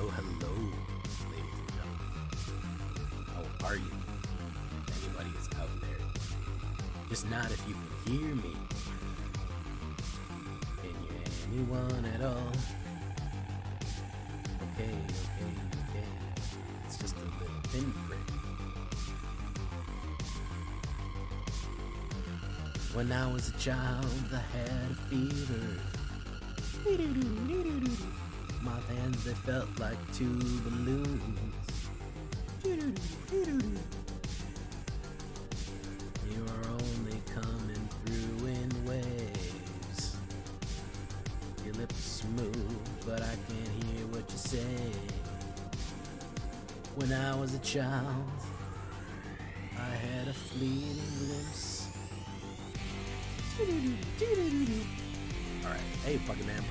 hello, ladies and gentlemen. How are you? If anybody is out there. Just not if you can hear me. Can you anyone at all? Okay. It's just a little pinprick. When I was a child, I had a fever. My hands, they felt like two balloons. You are only coming through in waves. Your lips move, but I can't hear what you say. When I was a child, I had a fleeting glimpse. Alright, hey, fucking man.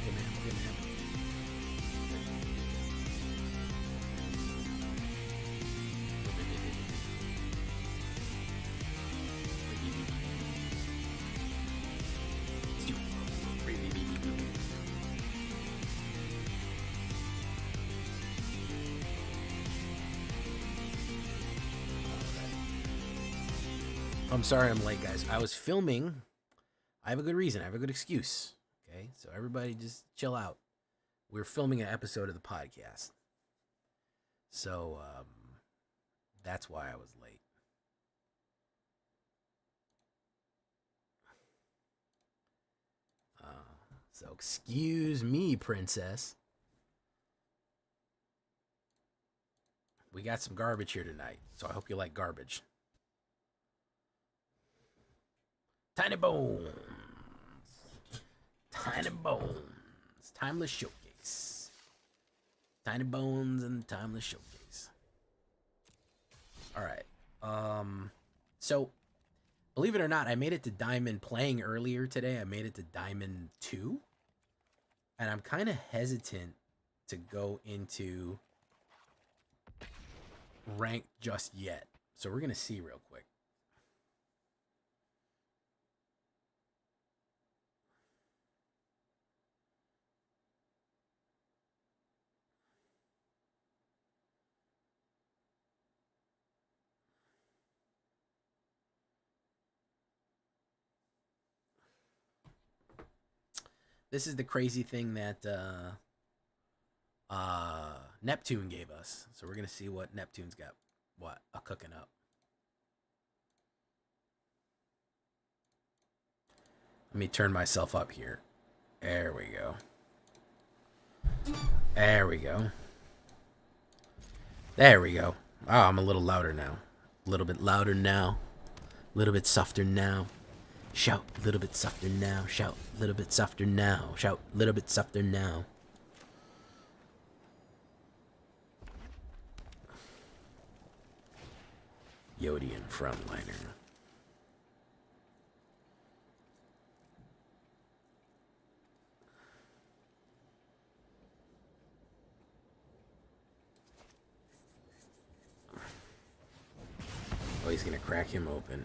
I'm sorry I'm late, guys. I was filming. I have a good reason. I have a good excuse. Okay, so everybody just chill out. We're filming an episode of the podcast. So, that's why I was late. So excuse me, princess. We got some garbage here tonight, so I hope you like garbage. Tiny Bones. Timeless Showcase. Tiny Bones and Timeless Showcase. Alright. So, believe it or not, I made it to Diamond playing earlier today. I made it to Diamond 2. And I'm kind of hesitant to go into ranked just yet. So we're going to see real quick. This is the crazy thing that Neptune gave us. So we're going to see what Neptune's got cooking up. Let me turn myself up here. There we go. Oh, I'm a little louder now. A little bit louder now. A little bit softer now. Shout a little bit softer now. Shout a little bit softer now. Shout a little bit softer now. Yodian frontliner. Oh, he's gonna crack him open.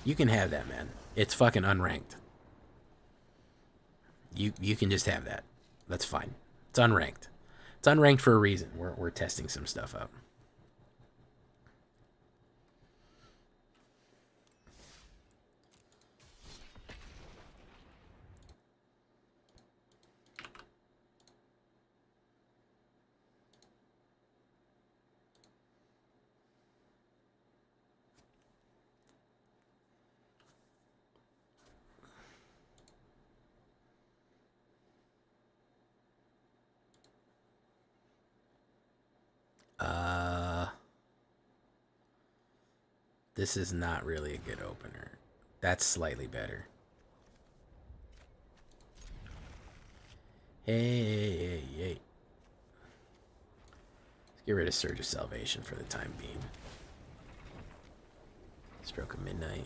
You can have that, man. It's fucking unranked. You can just have that. That's fine. It's unranked. It's unranked for a reason. We're testing some stuff out. This is not really a good opener. That's slightly better. Hey. Let's get rid of Surge of Salvation for the time being. Stroke of Midnight.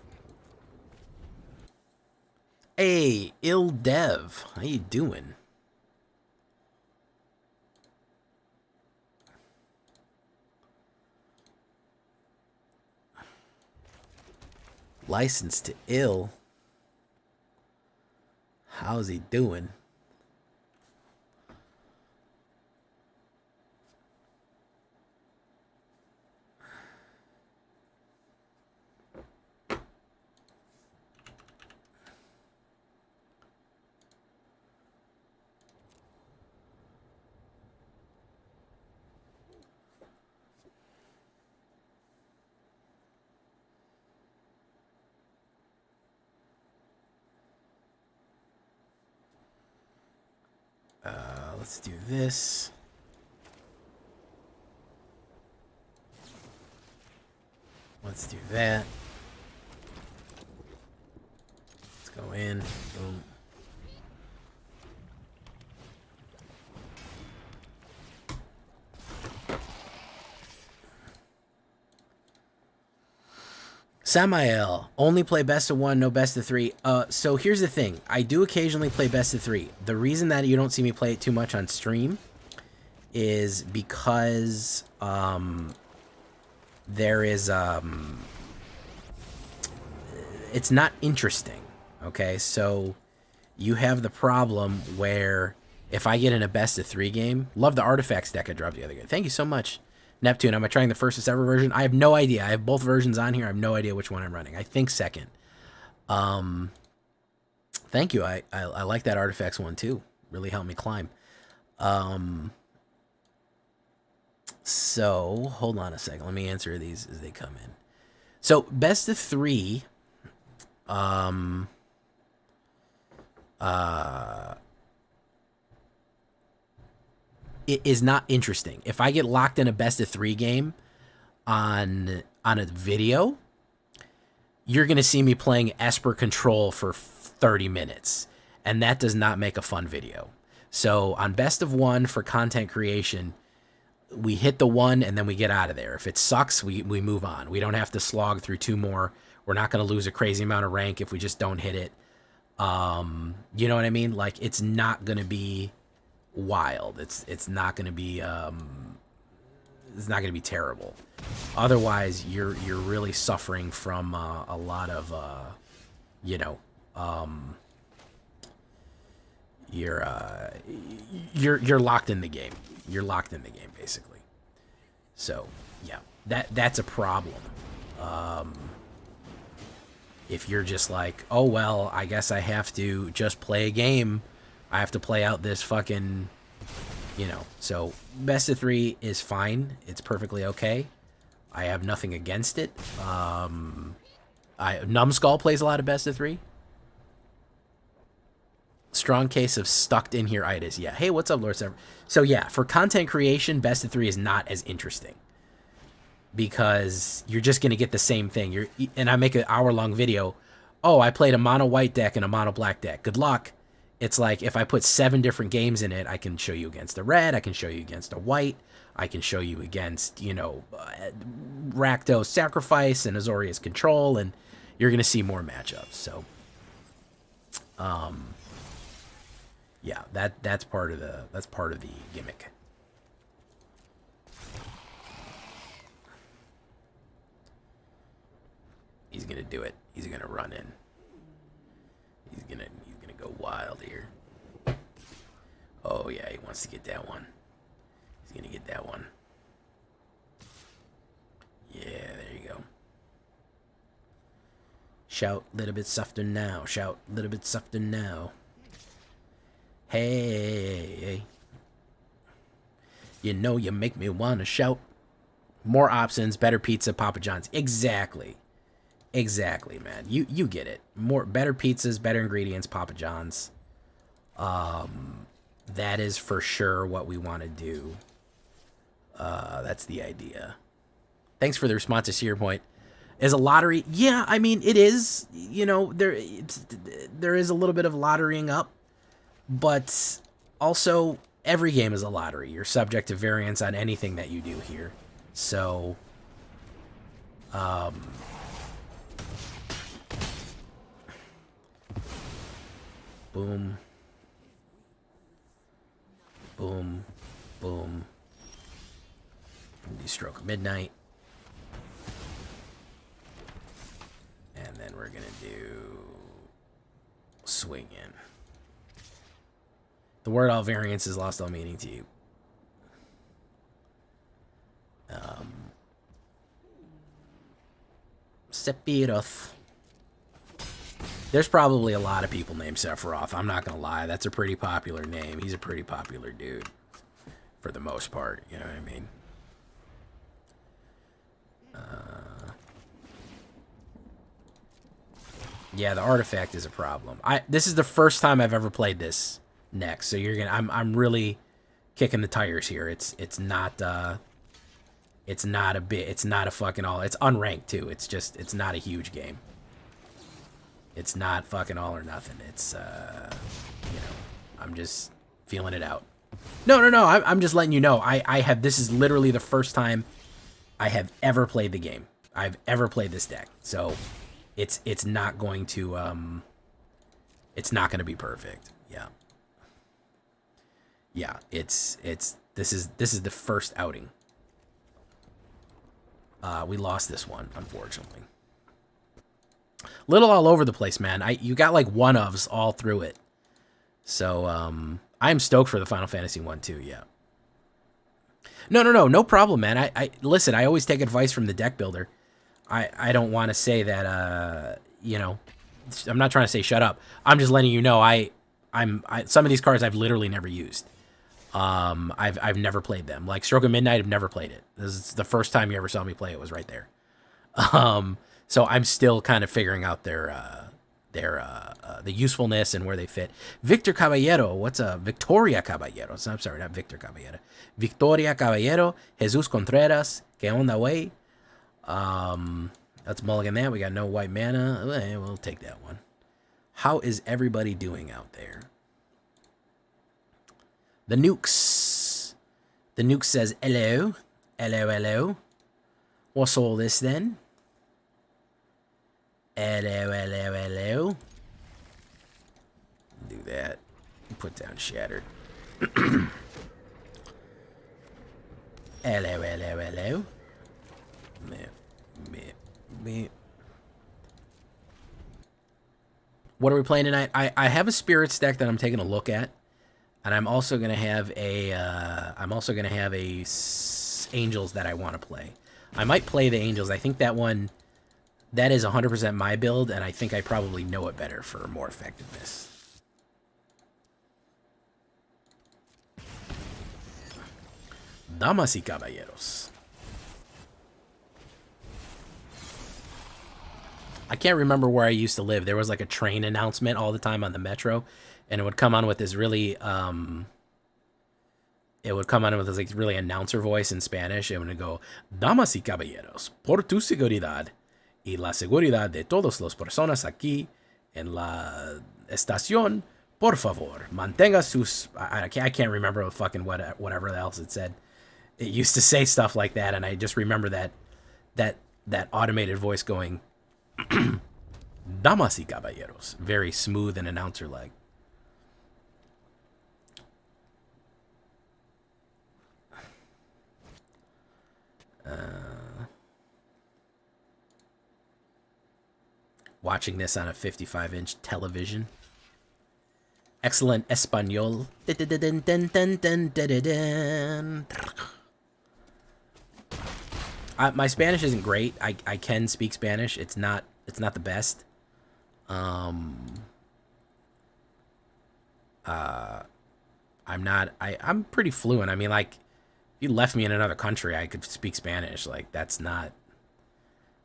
Hey, Ill Dev. How you doing? Licensed to Ill. How's he doing? Let's do this. Let's do that. Let's go in. Boom. Samael, only play best of 1, no best of 3. So here's the thing. I do occasionally play best of 3. The reason that you don't see me play it too much on stream is because there is it's not interesting. Okay, so you have the problem where if I get in a best of 3 game, love the artifacts deck I dropped the other day. Thank you so much, Neptune. Am I trying the first ever version? I have no idea. I have both versions on here. I have no idea which one I'm running. I think second. Thank you. I like that artifacts one too. Really helped me climb. So hold on a second. Let me answer these as they come in. So best of 3. It is not interesting. If I get locked in a best of 3 game on a video, you're going to see me playing Esper Control for 30 minutes, and that does not make a fun video. So on best of 1 for content creation, we hit the 1 and then we get out of there. If it sucks, we move on. We don't have to slog through 2 more. We're not going to lose a crazy amount of rank if we just don't hit it. You know what I mean? Like, it's not going to be wild. It's not going to be terrible. Otherwise, you're really suffering from a lot of you're locked in the game. You're locked in the game basically. So yeah, that's a problem. If you're just like, oh well, I guess I have to just play a game. I have to play out this fucking, So best of 3 is fine. It's perfectly okay. I have nothing against it. Numbskull plays a lot of best of 3. Strong case of stuck in here itis. Yeah. Hey, what's up, Lord Sever? So yeah, for content creation, best of 3 is not as interesting because you're just gonna get the same thing. And I make an hour-long video. Oh, I played a mono white deck and a mono black deck. Good luck. It's like if I put 7 different games in it, I can show you against a red, I can show you against a white, I can show you against, Rakdos Sacrifice and Azorius Control, and you're gonna see more matchups. So, yeah, that's part of the gimmick. He's gonna do it. He's gonna run in. He's gonna go wild here. Oh yeah, he wants to get that one. He's gonna get that one. Yeah, there you go. Shout a little bit softer now. Shout a little bit softer now. Hey. You make me want to shout. More options, better pizza, Papa John's. Exactly. Exactly, man. You get it. Better pizzas, better ingredients, Papa John's. That is for sure what we want to do. That's the idea. Thanks for the response to your point. Is a lottery? Yeah, I mean it is. There is a little bit of lotterying up, but also every game is a lottery. You're subject to variance on anything that you do here. So, boom, boom, boom. Do Stroke of Midnight. And then we're going to do Swing In. The word all variance has lost all meaning to you. Sephiroth. There's probably a lot of people named Sephiroth. I'm not going to lie. That's a pretty popular name. He's a pretty popular dude. For the most part. You know what I mean? Yeah, the artifact is a problem. This is the first time I've ever played this next. So you're going to... I'm really kicking the tires here. It's not a fucking all. It's unranked too. It's not a huge game. It's not fucking all or nothing. It's I'm just feeling it out. No. I'm just letting you know. This is literally the first time I have ever played the game. I've ever played this deck. So it's not going to be perfect. Yeah. This is the first outing. We lost this one, unfortunately. Little all over the place, man. You got like one-ofs all through it. So I'm stoked for the Final Fantasy one too, yeah. No problem, man. I listen, I always take advice from the deck builder. I don't want to say that I'm not trying to say shut up. I'm just letting you know some of these cards I've literally never used. I've never played them. Like Stroke of Midnight, I've never played it. This is the first time you ever saw me play it was right there. So I'm still kind of figuring out their the usefulness and where they fit. Victor Caballero, Victoria Caballero? I'm sorry, not Victor Caballero. Victoria Caballero, Jesus Contreras, que onda way? Let's mulligan that. We got no white mana. We'll take that one. How is everybody doing out there? The Nukes. The Nuke says hello. Hello. What's all this then? Hello. Do that. Put down Shattered. Hello. What are we playing tonight? I have a Spirits deck that I'm taking a look at, and I'm also gonna have a Angels that I want to play. I might play the Angels. I think that one. That is 100% my build, and I think I probably know it better for more effectiveness. Damas y caballeros. I can't remember where I used to live. There was like a train announcement all the time on the Metro, and it would come on with this really, really announcer voice in Spanish. It would go, Damas y caballeros, por tu seguridad y la seguridad de todas las personas aquí en la estación, por favor, mantenga sus... I can't remember fucking whatever else it said. It used to say stuff like that, and I just remember that automated voice going, Damas y caballeros. Very smooth and announcer-like. Watching this on a 55-inch television. Excellent Espanol. My Spanish isn't great. I can speak Spanish. It's not the best. I'm pretty fluent. I mean, like, if you left me in another country, I could speak Spanish. Like, that's not...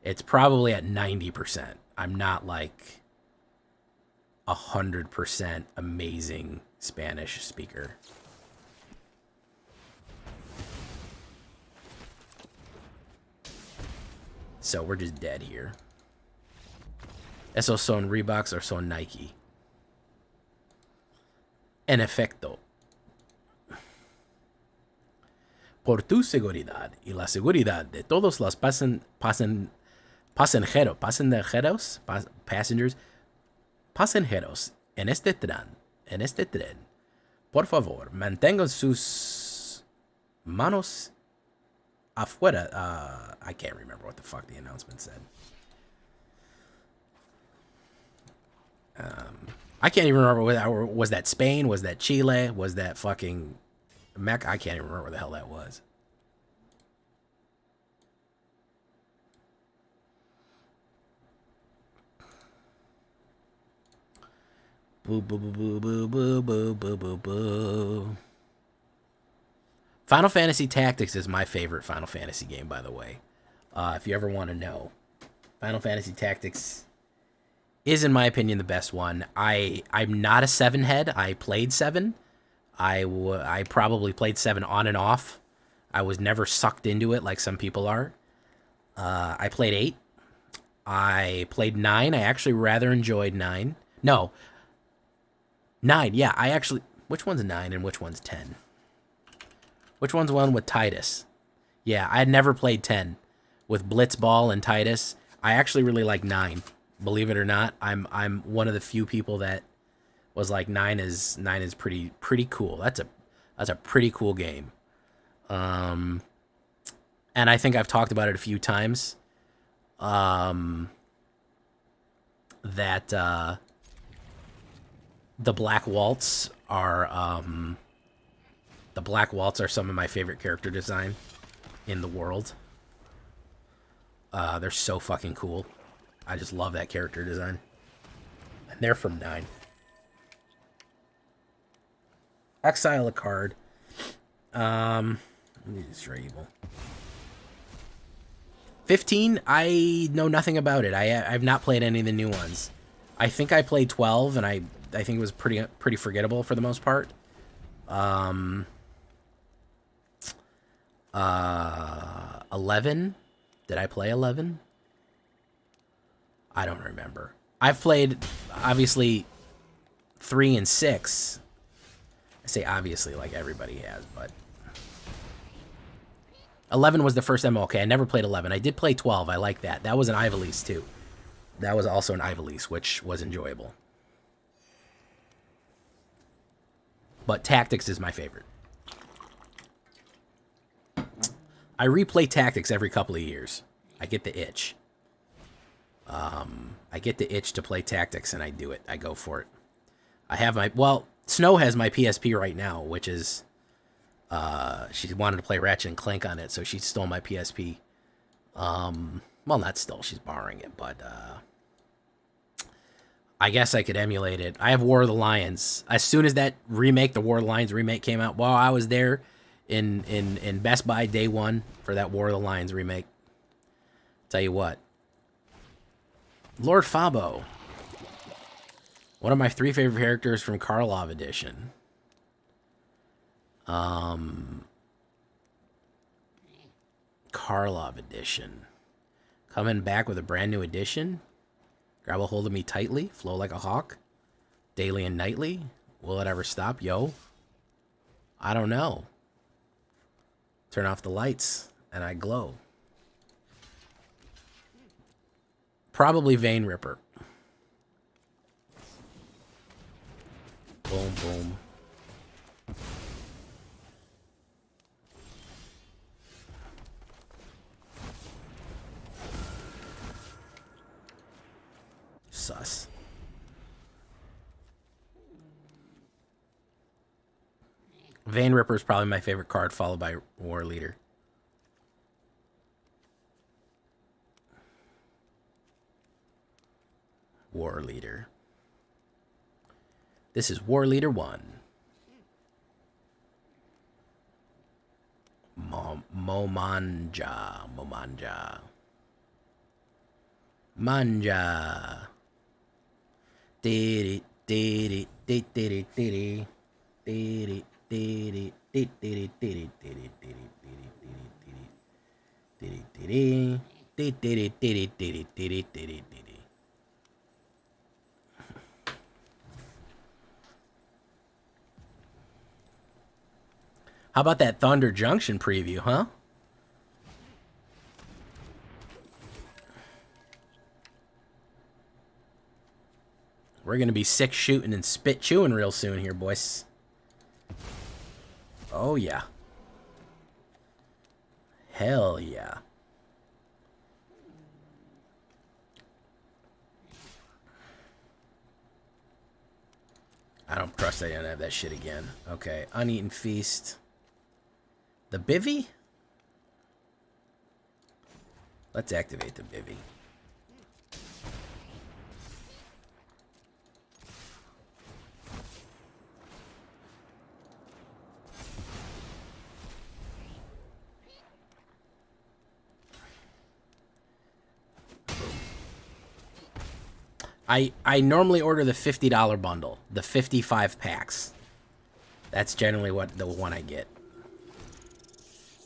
It's probably at 90%. I'm not, like, 100% amazing Spanish speaker. So we're just dead here. Esos son Reeboks or son Nike. En efecto. Por tu seguridad y la seguridad de todos los pasajeros en este tren, por favor, mantengan sus manos afuera. I can't remember what the fuck the announcement said. I can't even remember was that Spain, was that Chile, was that fucking Mecca? I can't even remember where the hell that was. Boo, boo, boo, boo, boo, boo, boo, boo, boo. Final Fantasy Tactics is my favorite Final Fantasy game, by the way. If you ever want to know. Final Fantasy Tactics is, in my opinion, the best one. I'm not a 7 head. I played 7. I probably played 7 on and off. I was never sucked into it like some people are. I played 8. I played 9. I actually rather enjoyed 9. No. 9, yeah. I actually... Which one's 9 and which one's 10? Which one's one with Titus? Yeah, I had never played 10. With Blitzball and Titus. I actually really like 9. Believe it or not, I'm one of the few people that was like 9 is pretty cool. That's a pretty cool game. And I think I've talked about it a few times. That the Black Waltz are some of my favorite character design in the world. They're so fucking cool. I just love that character design. And they're from 9. Exile a card. Let me destroy evil. 15, I know nothing about it. I've not played any of the new ones. I think I played 12, and I think it was pretty forgettable for the most part. 11. Did I play 11? I don't remember. I've played, obviously, 3 and 6. I say obviously like everybody has, but... 11 was the first MMO. Okay, I never played 11. I did play 12. I like that. That was an Ivalice, too. That was also an Ivalice, which was enjoyable. But Tactics is my favorite. I replay Tactics every couple of years. I get the itch. I get the itch to play Tactics, and I do it. I go for it. I have my... Well, Snow has my PSP right now, which is... she wanted to play Ratchet and Clank on it, so she stole my PSP. Well, not stole, she's borrowing it, but I guess I could emulate it. I have War of the Lions. As soon as that remake, the War of the Lions remake came out, while I was there in Best Buy day 1 for that War of the Lions remake. Tell you what. Lord Fabo. One of my 3 favorite characters from Karlov edition. Karlov edition. Coming back with a brand new edition. Grab a hold of me tightly. Flow like a hawk. Daily and nightly. Will it ever stop? Yo. I don't know. Turn off the lights and I glow. Probably Vein Ripper. Boom, boom. Sus. Vein Ripper is probably my favorite card, followed by War Leader. War Leader. This is War Leader 1. Momanja. Manja. Did it. How about that Thunder Junction preview, huh? We're going to be sick shooting and spit chewing real soon here, boys. Oh, yeah. Hell yeah. I don't trust I don't have that shit again. Okay, Uneaten Feast. The Bivy? Let's activate the Bivy. I normally order the $50 bundle, the 55 packs. That's generally what the one I get.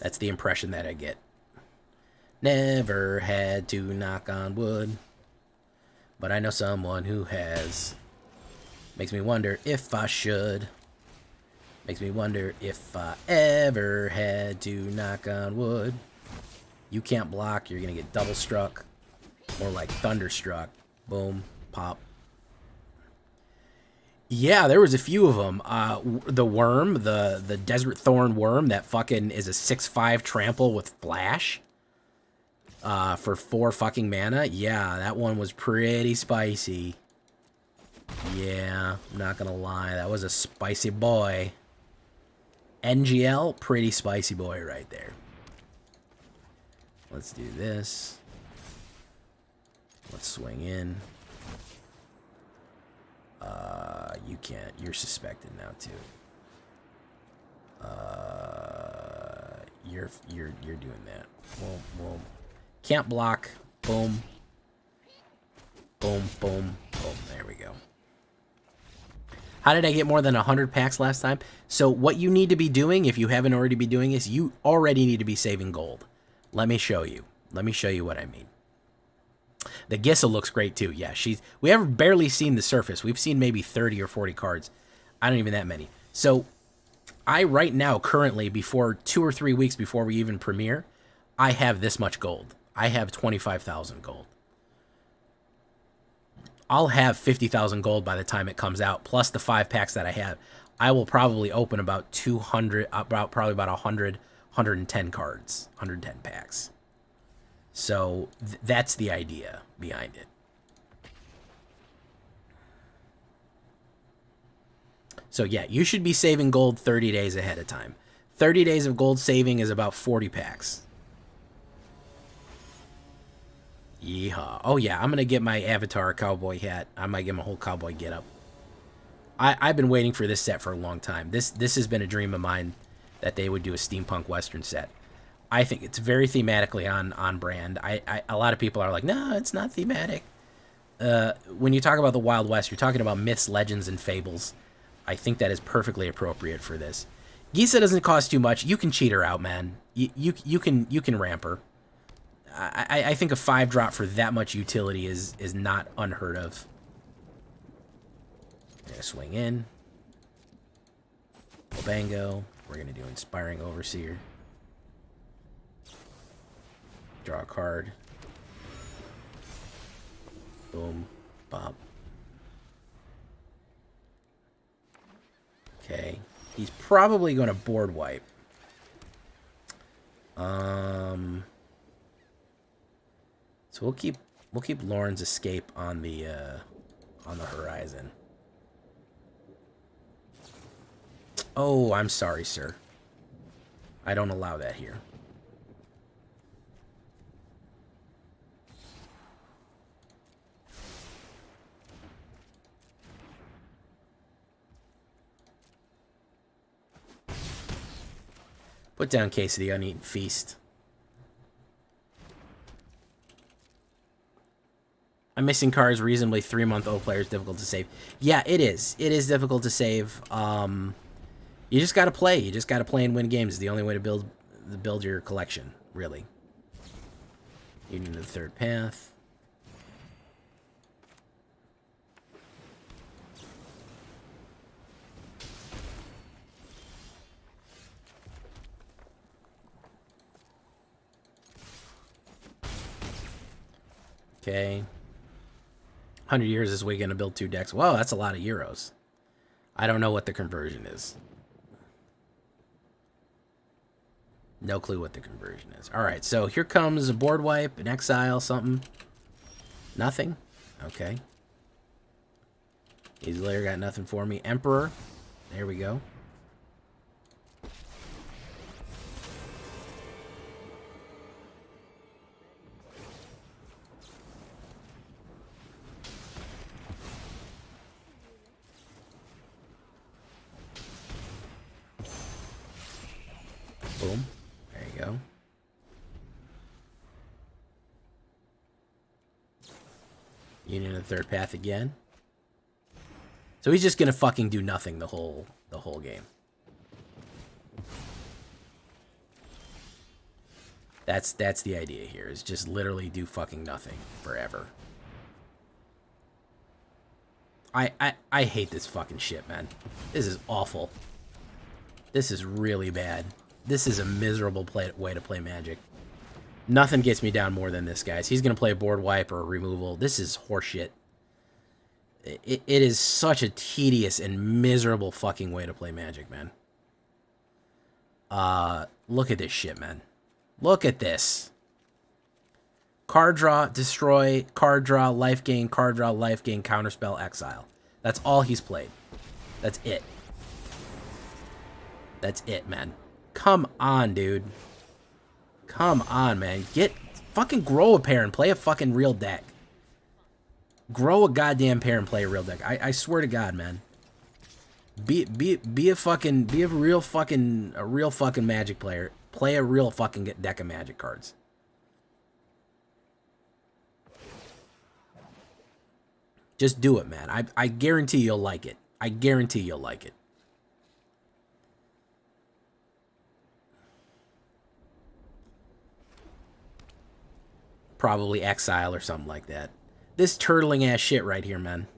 That's the impression that I get. Never had to knock on wood, but I know someone who has. Makes me wonder if I should. Makes me wonder if I ever had to knock on wood. You can't block, you're gonna get double struck. More like thunderstruck. Boom, pop. Yeah, there was a few of them. The worm, the desert thorn worm that fucking is a 6/5 trample with flash. For 4 fucking mana. Yeah, that one was pretty spicy. Yeah, I'm not gonna lie. That was a spicy boy. NGL, pretty spicy boy right there. Let's do this. Let's swing in. You can't. You're suspected now too. You're doing that. Well, can't block. Boom. Boom, boom, boom. There we go. How did I get more than 100 packs last time? So what you need to be doing, if you haven't already been doing this, you already need to be saving gold. Let me show you. Let me show you what I mean. The Gissa looks great too. Yeah, we have barely seen the surface. We've seen maybe 30 or 40 cards. I don't even that many. So I right now, currently, before 2 or 3 weeks before we even premiere, I have this much gold. I have 25,000 gold. I'll have 50,000 gold by the time it comes out, plus the 5 packs that I have. I will probably open about 200, probably about 100, 110 cards, 110 packs. So that's the idea behind it. So yeah, you should be saving gold 30 days ahead of time. 30 days of gold saving is about 40 packs. Yeehaw. Oh yeah, I'm going to get my avatar cowboy hat. I might get my whole cowboy get up. I've been waiting for this set for a long time. This has been a dream of mine that they would do a steampunk western set. I think it's very thematically on brand. A lot of people are like, no, it's not thematic. When you talk about the Wild West, you're talking about myths, legends, and fables. I think that is perfectly appropriate for this. Gisa doesn't cost too much. You can cheat her out, man. You can ramp her. I think a 5-drop for that much utility is not unheard of. We're gonna swing in. Bango. We're gonna do Inspiring Overseer. Draw a card. Boom. Bop. Okay. He's probably going to board wipe. So we'll keep Lauren's Escape on the horizon. Oh, I'm sorry, sir. I don't allow that here. Put down Case of the Uneaten Feast. I'm missing cards. Reasonably 3-month-old players difficult to save. Yeah, it is. It is difficult to save. You just gotta play. You just gotta play and win games. It's the only way to build your collection, really. Union to the Third Path. Okay. 100 years is we going to build 2 decks. Whoa, that's a lot of euros. I don't know what the conversion is. No clue what the conversion is. All right, so here comes a board wipe, an exile, something. Nothing? Okay. Easy Layer got nothing for me. Emperor. There we go. Boom. There you go. Union of the Third Path again. So he's just gonna fucking do nothing the whole game. That's the idea here, is just literally do fucking nothing forever. I hate this fucking shit, man. This is awful. This is really bad. This is a miserable way to play Magic. Nothing gets me down more than this, guys. He's going to play a board wipe or a removal. This is horseshit. It is such a tedious and miserable fucking way to play Magic, man. Look at this shit, man. Look at this. Card draw, destroy, card draw, life gain, counterspell, exile. That's all he's played. That's it. That's it, man. Come on, dude. Come on, man. Fucking grow a pair and play a fucking real deck. Grow a goddamn pair and play a real deck. I swear to God, man. Be a real fucking Magic player. Play a real fucking deck of Magic cards. Just do it, man. I guarantee you'll like it. I guarantee you'll like it. Probably exile or something like that. This turtling ass shit right here, man.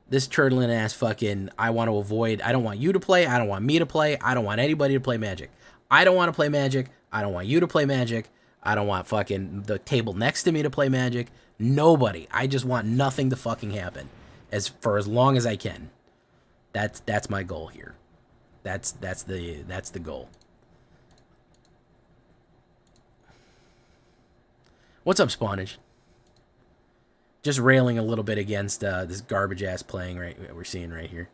This turtling ass fucking, I want to avoid, I don't want you to play, I don't want me to play, I don't want anybody to play Magic. I don't want to play Magic, I don't want you to play Magic, I don't want fucking the table next to me to play Magic. Nobody. I just want nothing to fucking happen for as long as I can. That's my goal here. That's the goal. What's up, Spawnage? Just railing a little bit against this garbage ass playing we're seeing right here.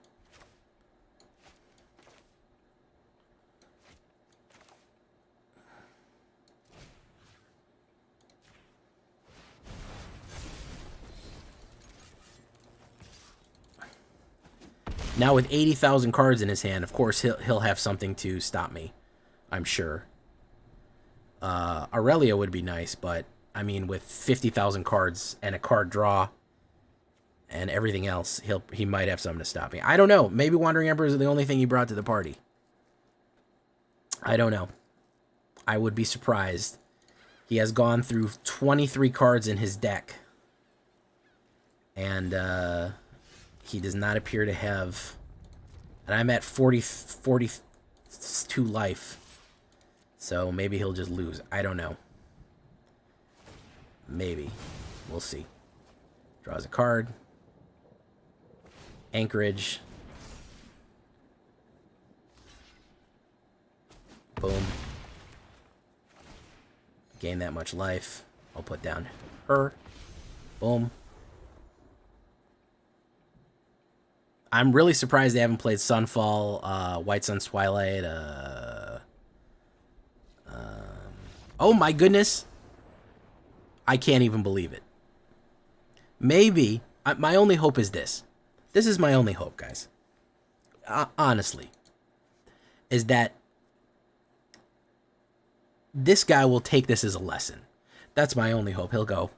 Now with 80,000 cards in his hand, of course he'll have something to stop me, I'm sure. Aurelia would be nice, but I mean, with 50,000 cards and a card draw and everything else, he might have something to stop me. I don't know. Maybe Wandering Emperors are the only thing he brought to the party. I don't know. I would be surprised. He has gone through 23 cards in his deck. And he does not appear to have... And I'm at 42 life. So maybe he'll just lose. I don't know. Maybe. We'll see. Draws a card. Anchorage. Boom. Gain that much life. I'll put down her. Boom. I'm really surprised they haven't played Sunfall, White Sun's Twilight. Oh my goodness. I can't even believe it. Maybe, my only hope is this. This is my only hope, guys. Honestly. Is that this guy will take this as a lesson. That's my only hope. He'll go,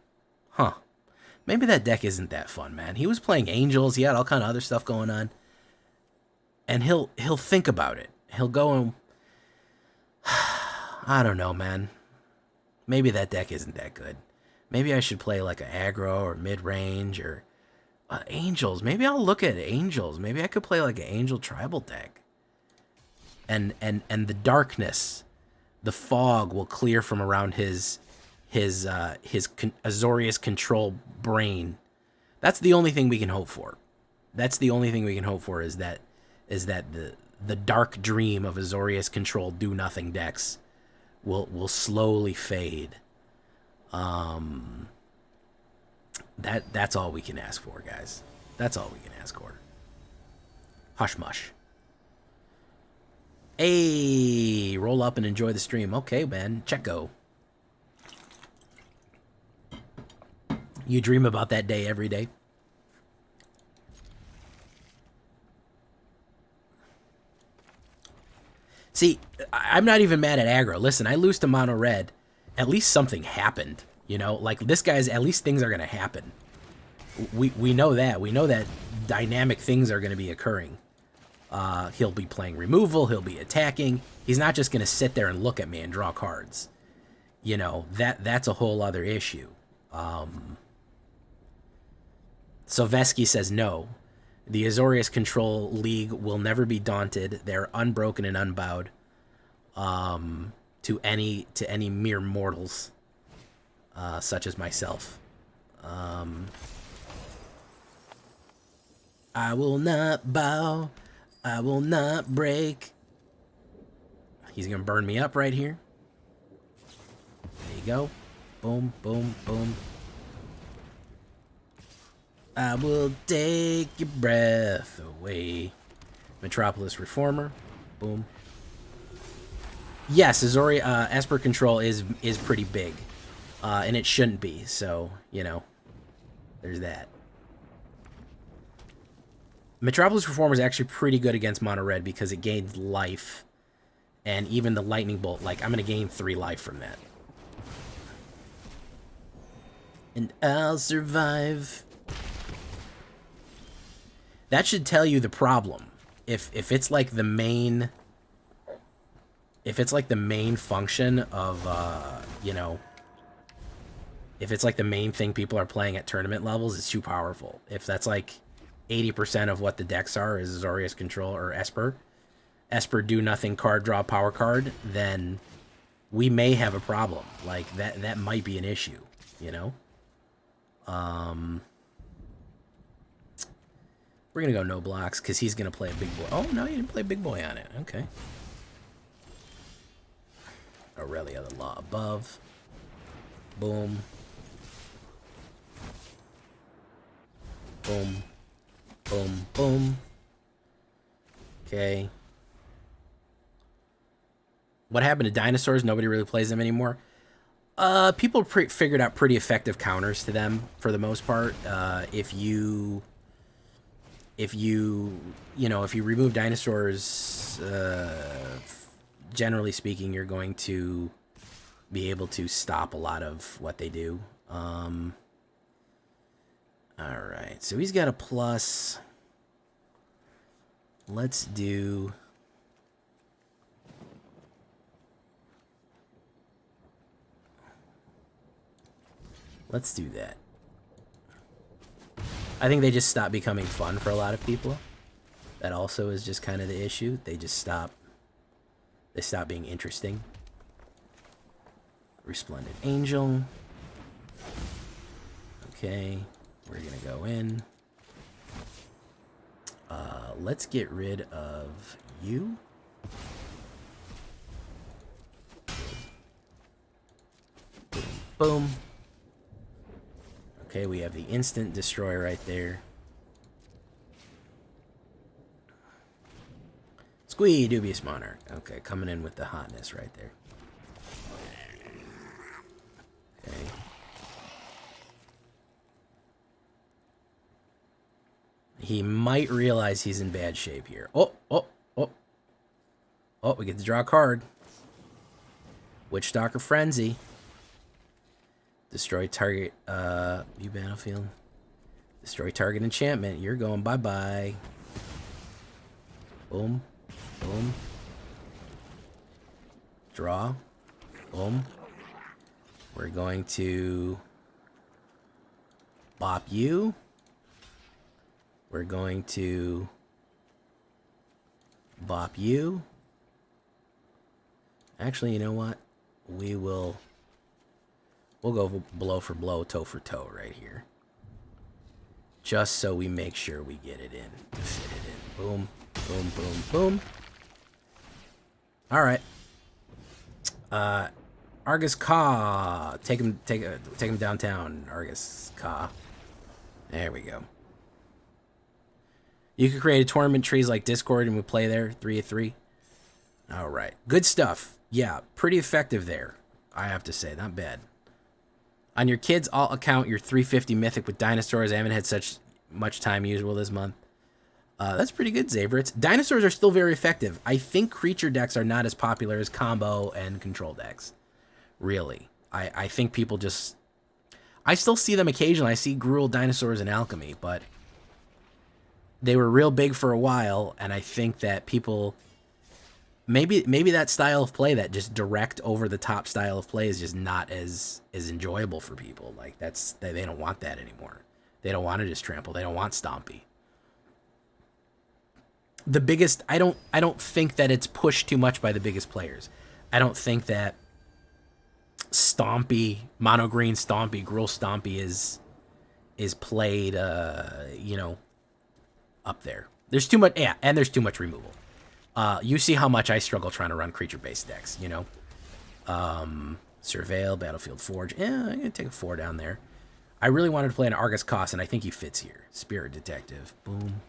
huh. Maybe that deck isn't that fun, man. He was playing Angels. He had all kind of other stuff going on. And he'll think about it. He'll go and... I don't know, man. Maybe that deck isn't that good. Maybe I should play like an aggro or mid-range or Angels. Maybe I'll look at Angels. Maybe I could play like an Angel tribal deck. And the darkness, the fog will clear from around his Azorius control brain. That's the only thing we can hope for. That's the only thing we can hope for is that the dark dream of Azorius control do nothing decks will slowly fade. That's all we can ask for, guys. That's all we can ask for. Hush mush. Hey, roll up and enjoy the stream. Okay, man. Checo. You dream about that day every day. See, I'm not even mad at aggro. Listen, I lose to mono red. At least something happened. You know, like this guy's, at least things are going to happen. We know that. We know that dynamic things are going to be occurring. He'll be playing removal. He'll be attacking. He's not just going to sit there and look at me and draw cards. you know, that's a whole other issue. Sylvesky says no. The Azorius Control League will never be daunted. They're unbroken and unbowed to any mere mortals, such as myself. I will not bow. I will not break. He's gonna burn me up right here. There you go. Boom, boom, boom. I will take your breath away. Metropolis Reformer. Boom. Yes, Azori Esper control is pretty big. And it shouldn't be, so, you know, there's that. Metropolis Reformer is actually pretty good against Mono Red because it gains life. And even the Lightning Bolt, like, I'm going to gain 3 life from that. And I'll survive. That should tell you the problem. If it's like the main... If it's like the main function of, you know... If it's like the main thing people are playing at tournament levels, it's too powerful. If that's like 80% of what the decks are is Azorius Control or Esper, Esper do nothing card draw power card, then we may have a problem. Like that might be an issue, you know? We're gonna go no blocks because he's gonna play a big boy. Oh no, you didn't play big boy on it. Okay. Aurelia, the Law Above. Boom. Boom. Boom. Boom. Okay. What happened to dinosaurs? Nobody really plays them anymore. People figured out pretty effective counters to them for the most part. If you remove dinosaurs, generally speaking, you're going to be able to stop a lot of what they do. Alright, so he's got a plus. Let's do... Let's do that. I think they just stop becoming fun for a lot of people. That also is just kind of the issue. They just stop... They stop being interesting. Resplendent Angel. Okay, we're gonna go in. Let's get rid of you. Boom, boom. Okay, we have the instant destroy right there. Squee, Dubious Monarch. Okay, coming in with the hotness right there. Okay. He might realize he's in bad shape here. Oh, we get to draw a card. Witchstalker Frenzy. Destroy target, view battlefield. Destroy target enchantment. You're going bye-bye. Boom. Boom. Draw. Boom. We're going to bop you. We're going to bop you. Actually, you know what? We'll go blow for blow, toe for toe right here. Just so we make sure we get it in. To fit it in. Boom, boom, boom, boom. All right. Argus Ka. Take him downtown, Argus Ka. There we go. You could create a tournament trees like Discord and we play there, 3-3. All right. Good stuff. Yeah, pretty effective there, I have to say. Not bad. On your kids' alt account, you're 350 mythic with dinosaurs. I haven't had such much time usual this month. That's pretty good, Zabritz. Dinosaurs are still very effective. I think creature decks are not as popular as combo and control decks. Really. I think people just... I still see them occasionally. I see Gruul dinosaurs in Alchemy, but they were real big for a while, and I think that people maybe that style of play, that just direct over the top style of play, is just not as enjoyable for people. Like they don't want that anymore. They don't want to just trample. They don't want stompy. The biggest, I don't think that it's pushed too much by the biggest players. I don't think that stompy, mono green stompy, Gruul stompy is played you know, up there. There's too much, yeah, and there's too much removal. You see how much I struggle trying to run creature-based decks, you know? Surveil, Battlefield Forge. I'm going to take a 4 down there. I really wanted to play an Argus Cost, and I think he fits here. Spirit Detective. Boom.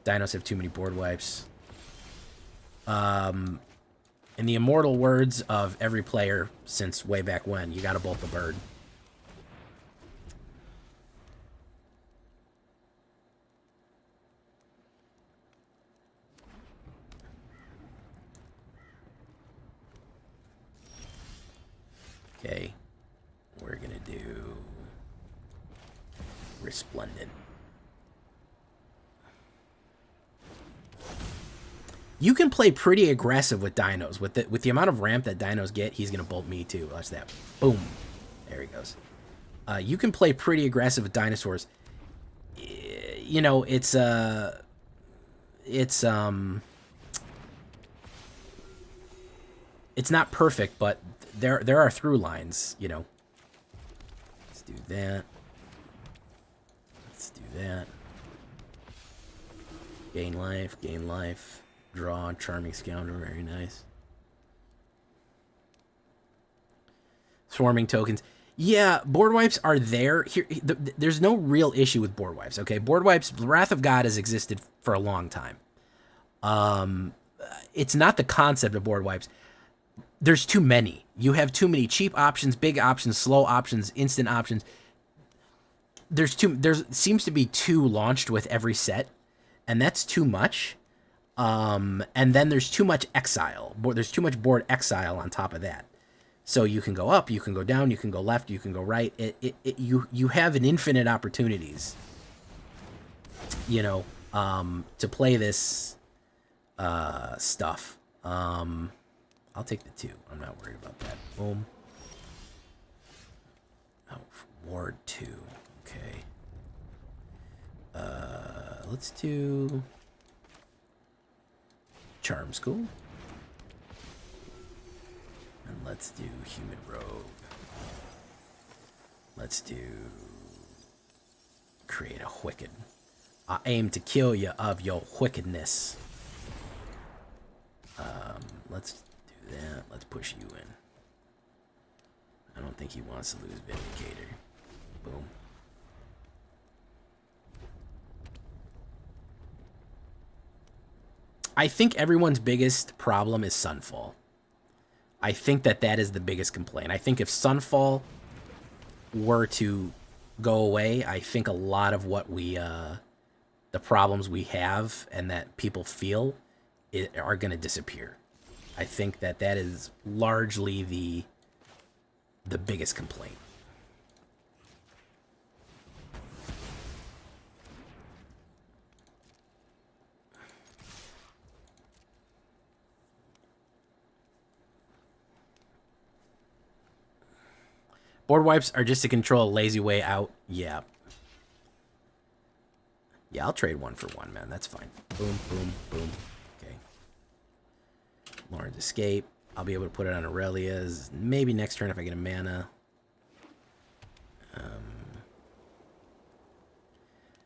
Dinos have too many board wipes. In the immortal words of every player since way back when, you got to bolt the bird. Okay, we're gonna do Resplendent. You can play pretty aggressive with dinos. With the amount of ramp that dinos get, he's gonna bolt me too. Watch that. Boom. There he goes. You can play pretty aggressive with dinosaurs. You know, it's not perfect, but there are through lines, you know. Let's do that. Let's do that. Gain life. Draw, Charming Scoundrel, very nice. Swarming tokens. Yeah, board wipes are there. Here, there's no real issue with board wipes, okay? Board wipes, Wrath of God has existed for a long time. It's not the concept of board wipes. There's too many. You have too many cheap options, big options, slow options, instant options. There seems to be 2 launched with every set, and that's too much. And then there's too much exile. There's too much board exile on top of that. So you can go up, you can go down, you can go left, you can go right. You have an infinite opportunities, you know, to play this stuff. I'll take the 2. I'm not worried about that. Boom. Oh, Ward 2. Okay. Let's do Charm School. And let's do Human Rogue. Let's do Create a Wicked. I aim to kill you of your wickedness. Let's do that. Let's push you in. I don't think he wants to lose Vindicator. Boom. I think everyone's biggest problem is Sunfall. I think that is the biggest complaint. I think if Sunfall were to go away, I think a lot of what the problems we have and that people feel are going to disappear. I think that is largely the biggest complaint. Board wipes are just to control a lazy way out. Yeah. Yeah, I'll trade 1 for 1, man. That's fine. Boom, boom, boom. Okay. Lauren's Escape. I'll be able to put it on Aurelia's. Maybe next turn if I get a mana.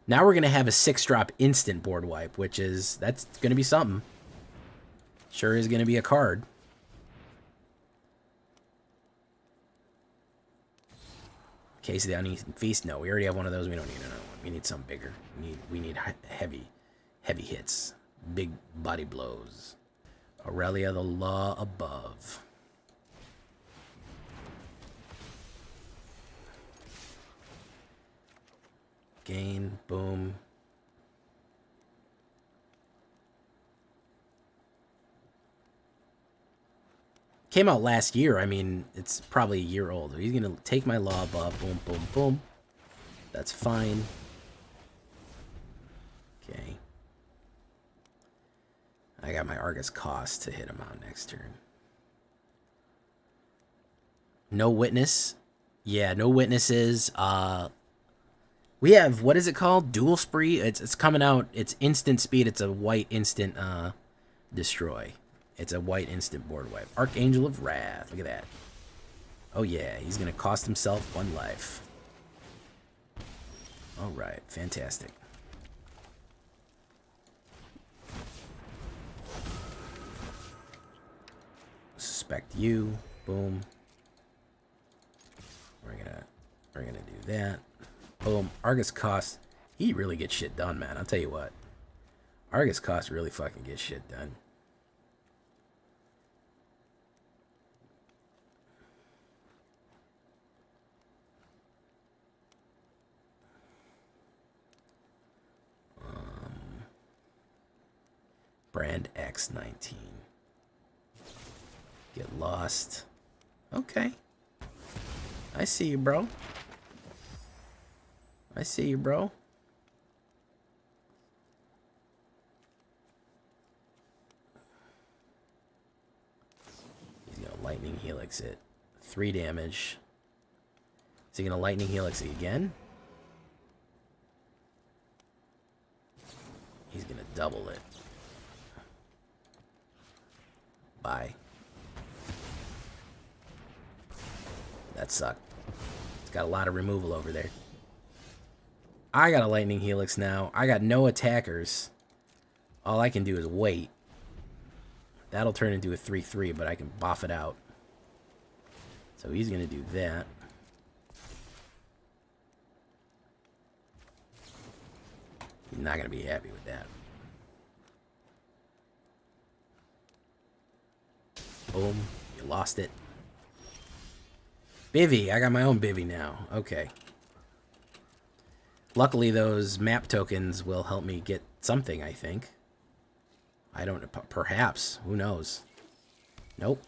Now we're going to have a 6-drop instant board wipe, that's going to be something. Sure is going to be a card. Case of the Uneaten Feast. No, we already have one of those. We don't need another one. We need something bigger. We need heavy hits. Big body blows. Aurelia, the Law Above. Gain, boom. Came out last year. I mean, it's probably a year old. He's going to take my Law Above. Boom, boom, boom. That's fine. Okay. I got my Argus cost to hit him out next turn. No witness. Yeah, no witnesses. We have, what is it called? Dual Spree? It's coming out. It's instant speed. It's a white instant destroy. It's a white instant board wipe. Archangel of Wrath. Look at that. Oh yeah, he's going to cost himself 1 life. All right, fantastic. Suspect you. Boom. We're gonna do that. Boom. Argus cost. He really gets shit done, man. I'll tell you what. Argus cost really fucking gets shit done. Brand X19. Get lost. Okay. I see you, bro. I see you, bro. He's gonna lightning helix it. 3 damage. Is he gonna lightning helix it again? He's gonna double it. Bye. That sucked. It's got a lot of removal over there. I got a lightning helix now. I got no attackers. All I can do is wait. That'll turn into a 3/3, but I can buff it out. So he's going to do that. He's not going to be happy with that. Boom. You lost it. Bivy. I got my own Bivy now. Okay. Luckily, those map tokens will help me get something, I think. I don't know. Perhaps. Who knows? Nope.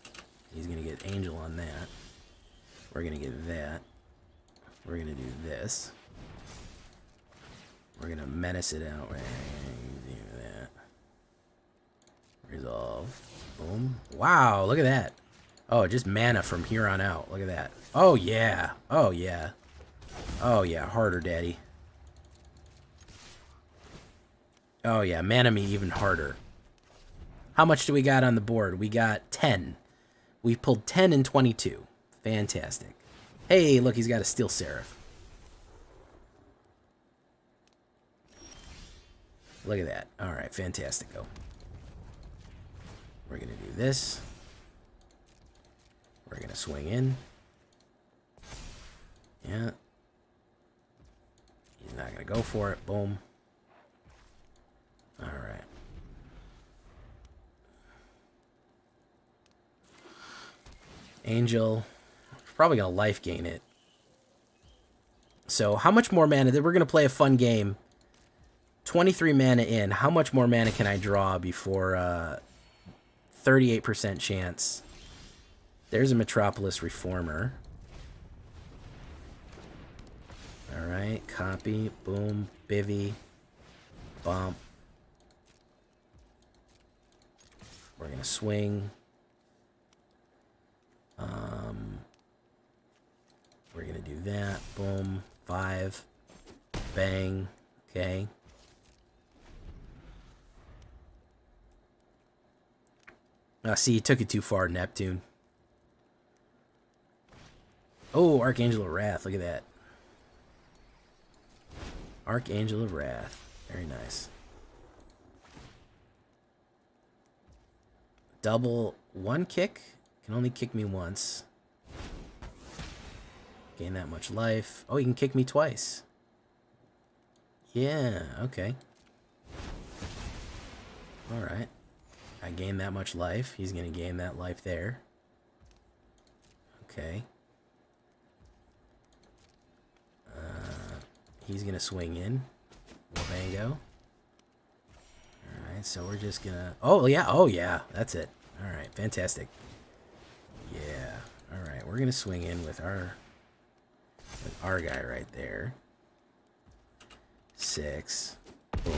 He's going to get Angel on that. We're going to get that. We're going to do this. We're going to menace it out. We're going to do that. Resolve. Boom. Wow, look at that. Oh, just mana from here on out. Look at that. Oh, yeah. Oh, yeah. Oh, yeah. Harder, daddy. Oh, yeah. Mana me even harder. How much do we got on the board? We got 10. We pulled 10 and 22. Fantastic. Hey, look, he's got a Steel Seraph. Look at that. All right, fantastico. We're going to do this. We're going to swing in. Yeah. He's not going to go for it. Boom. All right. Angel. Probably going to life gain it. So how much more mana? We're going to play a fun game. 23 mana in. How much more mana can I draw before 38% chance? There's a Metropolis Reformer. Alright, copy. Boom. Bivy. Bump. We're going to swing. We're going to do that. Boom. 5. Bang. Okay. See, you took it too far, Neptune. Oh, Archangel of Wrath. Look at that. Archangel of Wrath. Very nice. Double 1 kick. Can only kick me once. Gain that much life. Oh, he can kick me twice. Yeah, okay. Alright. I gain that much life. He's going to gain that life there. Okay. He's going to swing in. Wabango. Alright, so we're just going to... Oh, yeah. Oh, yeah. That's it. Alright, fantastic. Yeah. Alright, we're going to swing in with our guy right there. 6. Boom.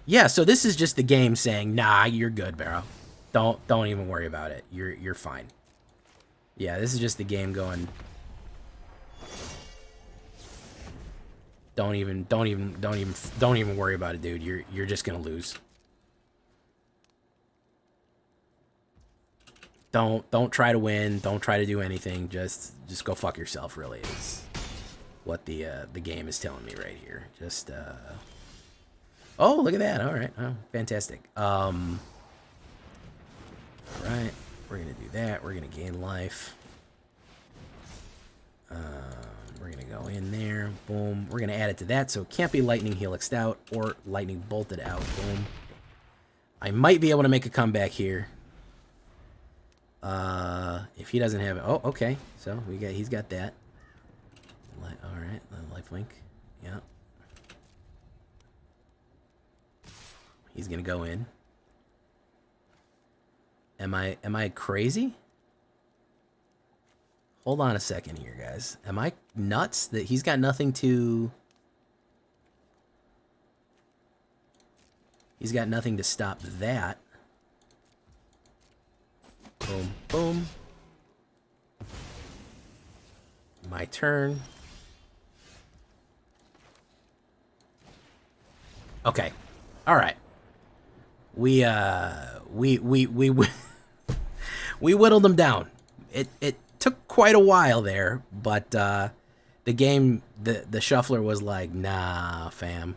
Yeah, so this is just the game saying, nah, you're good, Barrow. Don't even worry about it. You're fine. Yeah, this is just the game going. Don't even worry about it, dude. You're just gonna lose. Don't try to win. Don't try to do anything. Just go fuck yourself. Really is what the game is telling me right here. Just oh, look at that. All right. Oh, fantastic. All right. We're gonna do that. We're gonna gain life. We're gonna go in there. Boom. We're gonna add it to that, so it can't be lightning helixed out or lightning bolted out. Boom. I might be able to make a comeback here. If he doesn't have it. Oh, okay. So he's got that. All right, life link. Yeah. He's gonna go in. Am I crazy? Hold on a second here, guys. Am I nuts that he's got nothing to... He's got nothing to stop that. Boom, boom. My turn. Okay. All right. We whittled them down. It took quite a while there, but the game, the shuffler was like, nah, fam.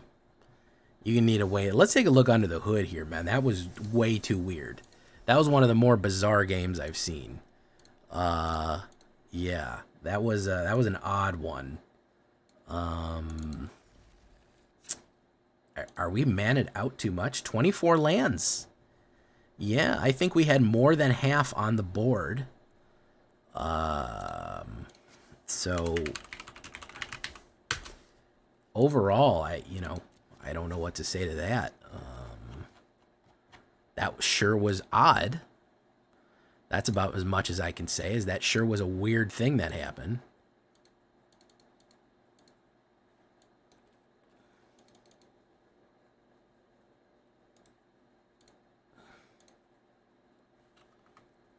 You need to wait. Let's take a look under the hood here, man. That was way too weird. That was one of the more bizarre games I've seen. Yeah, that was an odd one. Are we manned out too much? 24 lands. Yeah, I think we had more than half on the board. So overall, I don't know what to say to that. That sure was odd. That's about as much as I can say, is that sure was a weird thing that happened.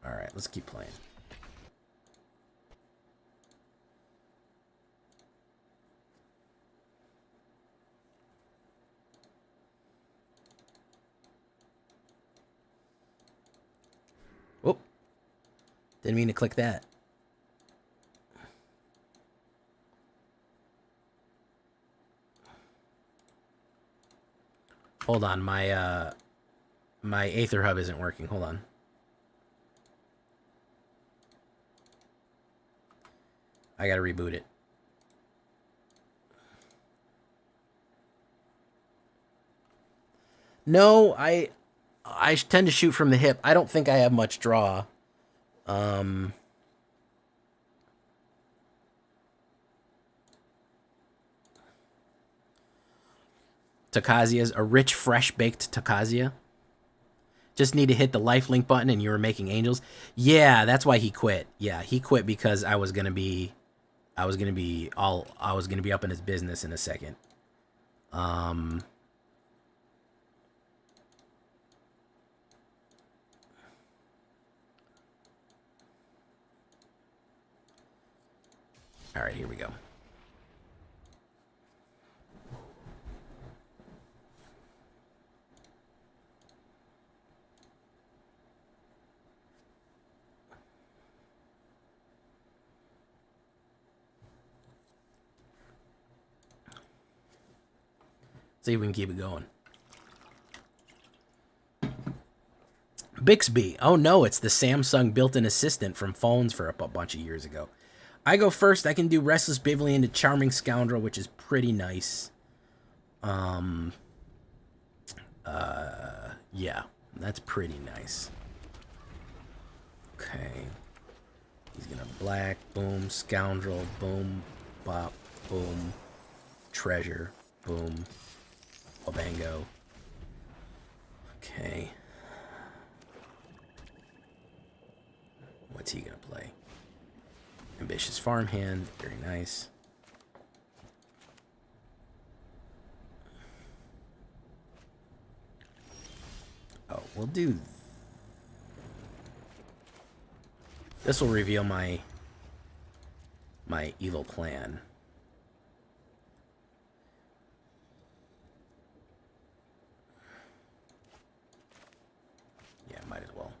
All right, let's keep playing. Whoop. Didn't mean to click that. Hold on, my AetherHub isn't working. Hold on. I gotta reboot it. No, I tend to shoot from the hip. I don't think I have much draw. Takazia's a rich, fresh baked Takazia. Just need to hit the lifelink button and you were making angels. Yeah, that's why he quit. Yeah, he quit because I was gonna be up in his business in a second. All right, here we go. See if we can keep it going. Bixby. Oh no, it's the Samsung built-in assistant from phones for a bunch of years ago. I go first. I can do Restless Bively into Charming Scoundrel, which is pretty nice. Yeah, that's pretty nice. Okay. He's gonna black, boom, Scoundrel, boom, bop, boom, treasure, boom, Wabango. Okay. What's he gonna play? Ambitious Farmhand, very nice. we'll do. This will reveal my evil plan. Yeah, might as well.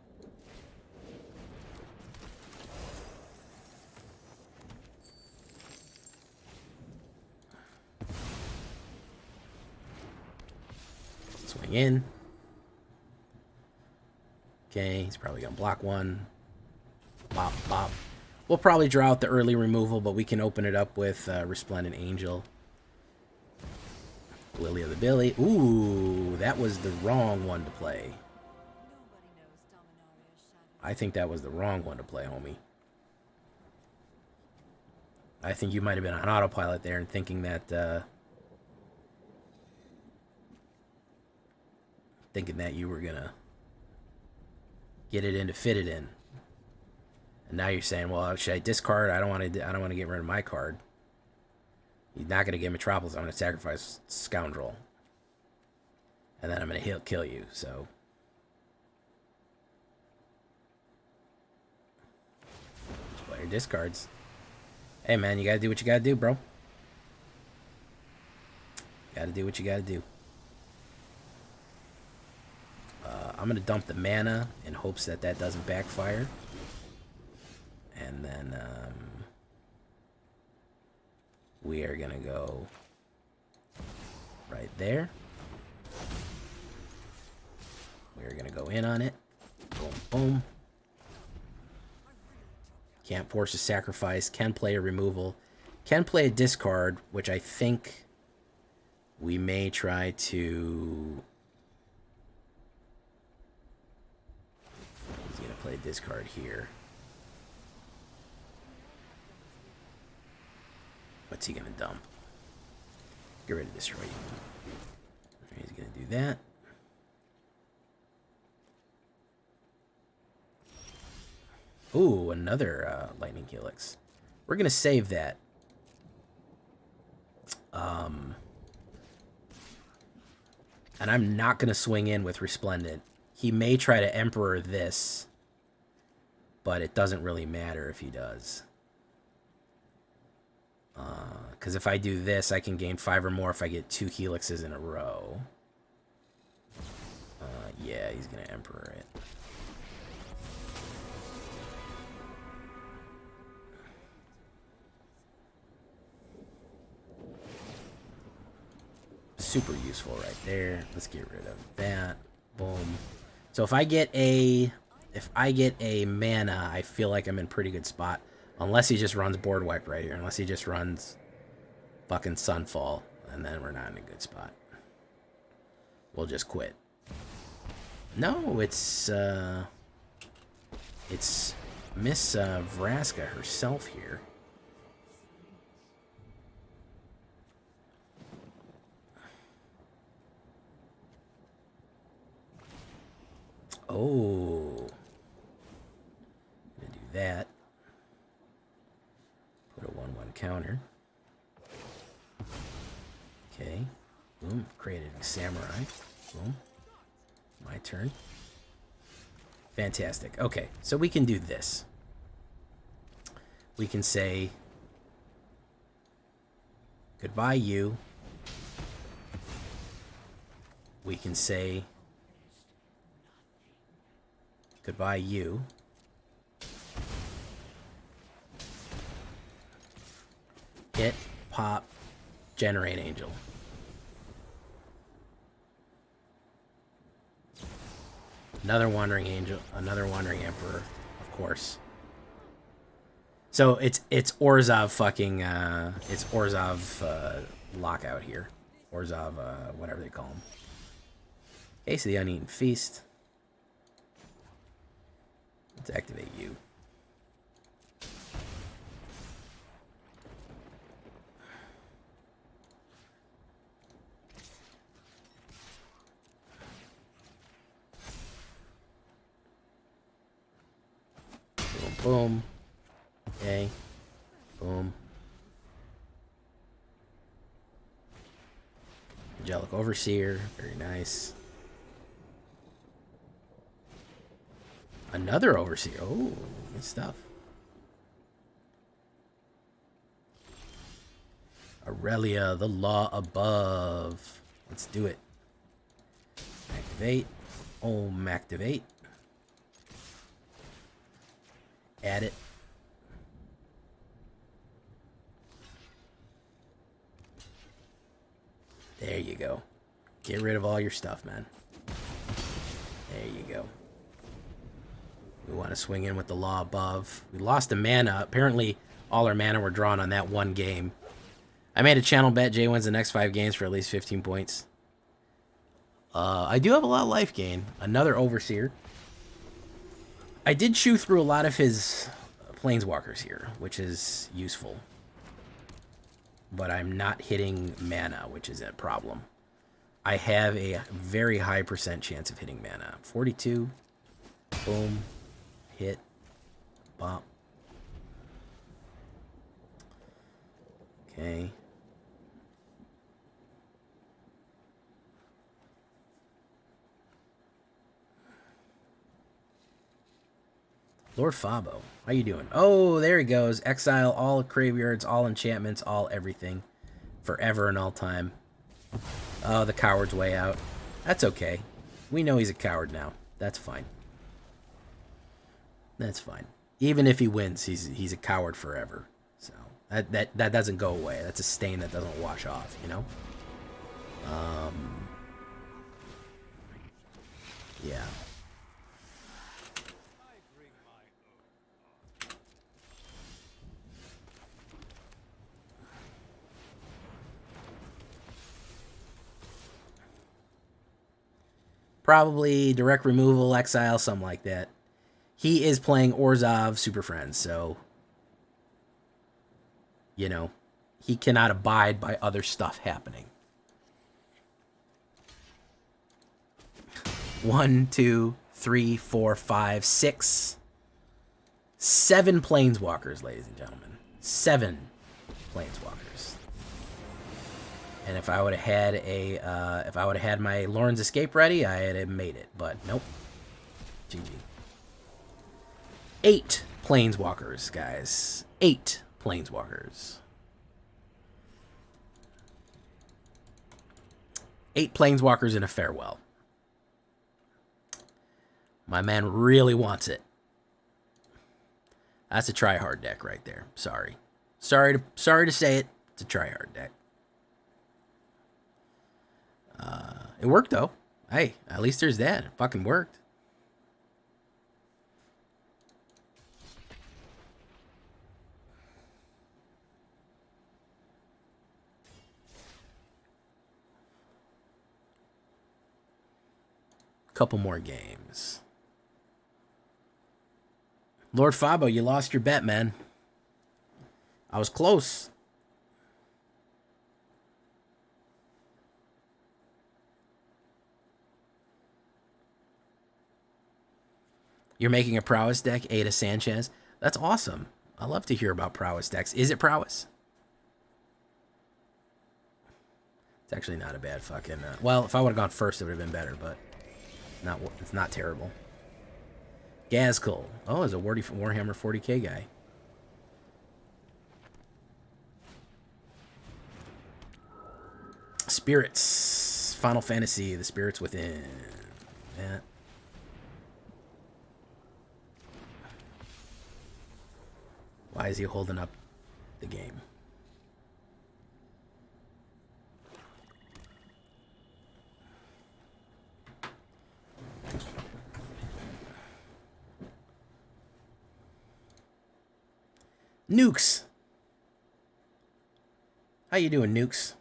Swing in. Okay, he's probably gonna block one. Bop, bop. We'll probably draw out the early removal, but we can open it up with Resplendent Angel. Lily of the Billy. Ooh, that was the wrong one to play. I think that was the wrong one to play, homie. I think you might have been on autopilot there and thinking that you were gonna get it in to fit it in. And now you're saying, well, should I discard? I don't want to get rid of my card. He's not going to get Metropolis. I'm going to sacrifice Scoundrel. And then I'm going to kill you, so. Play your discards. Hey, man, you got to do what you got to do, bro. Got to do what you got to do. I'm going to dump the mana in hopes that that doesn't backfire. And then we are going to go right there. We're going to go in on it. Boom, boom. Can't force a sacrifice. Can play a removal. Can play a discard, which I think we may try to... He's going to play a discard here. What's he gonna dump? Get ready to destroy you. He's gonna do that. Ooh, another Lightning Helix. We're gonna save that. And I'm not gonna swing in with Resplendent. He may try to Emperor this, but it doesn't really matter if he does. Because if I do this, I can gain 5 or more if I get 2 Helixes in a row. Yeah, he's going to Emperor it. Super useful right there. Let's get rid of that. Boom. So if I get a mana, I feel like I'm in a pretty good spot. Unless he just runs board wipe right here. Unless he just runs fucking Sunfall. And then we're not in a good spot. We'll just quit. No, it's Miss Vraska herself here. Oh. Gonna do that. Put a 1/1 counter. Okay. Boom. Created a samurai. Boom. My turn. Fantastic. Okay, so we can do this. We can say goodbye, you. We can say goodbye, you. Hit, pop, generate angel. Another wandering angel, another wandering emperor, of course. So it's Orzhov fucking it's Orzhov lockout here. Orzhov whatever they call him. Ace of the Uneaten Feast. Let's activate you. Boom. Okay. Boom. Angelic Overseer. Very nice. Another Overseer. Oh, good stuff. Aurelia, the law above. Let's do it. Activate. Activate. Add it. There you go. Get rid of all your stuff, man. There you go. We want to swing in with the law above. We lost a mana. Apparently, all our mana were drawn on that one game. I made a channel bet. Jay wins the next 5 games for at least 15 points. I do have a lot of life gain. Another Overseer. I did chew through a lot of his Planeswalkers here, which is useful. But I'm not hitting mana, which is a problem. I have a very high % chance of hitting mana. 42. Boom. Hit. Bop. Okay. Lord Fabo, how you doing? Oh, there he goes. Exile all graveyards, all enchantments, all everything. Forever and all time. Oh, the coward's way out. That's okay. We know he's a coward now. That's fine. That's fine. Even if he wins, he's a coward forever. So that doesn't go away. That's a stain that doesn't wash off, you know? Yeah. Probably direct removal, exile, something like that. He is playing Orzhov Super Friends, so, you know, he cannot abide by other stuff happening. 1, 2, 3, 4, 5, 6, 7 Planeswalkers, ladies and gentlemen. 7 Planeswalkers. And if I would have had my Lorne's Escape ready, I had made it. But nope. GG. 8 Planeswalkers, guys. 8 Planeswalkers. 8 Planeswalkers in a farewell. My man really wants it. That's a try-hard deck right there. Sorry. Sorry to say it. It's a try-hard deck. It worked, though. Hey, at least there's that. It fucking worked. Couple more games. Lord Fabo, you lost your bet, man. I was close. You're making a prowess deck, Ada Sanchez. That's awesome. I love to hear about prowess decks. Is it prowess? It's actually not a bad fucking... well, if I would have gone first, it would have been better, but it's not terrible. Gazkul. Oh, there's a Warhammer 40k guy. Spirits. Final Fantasy, the Spirits Within. Yeah. Why is he holding up the game? Nukes. How you doing, Nukes?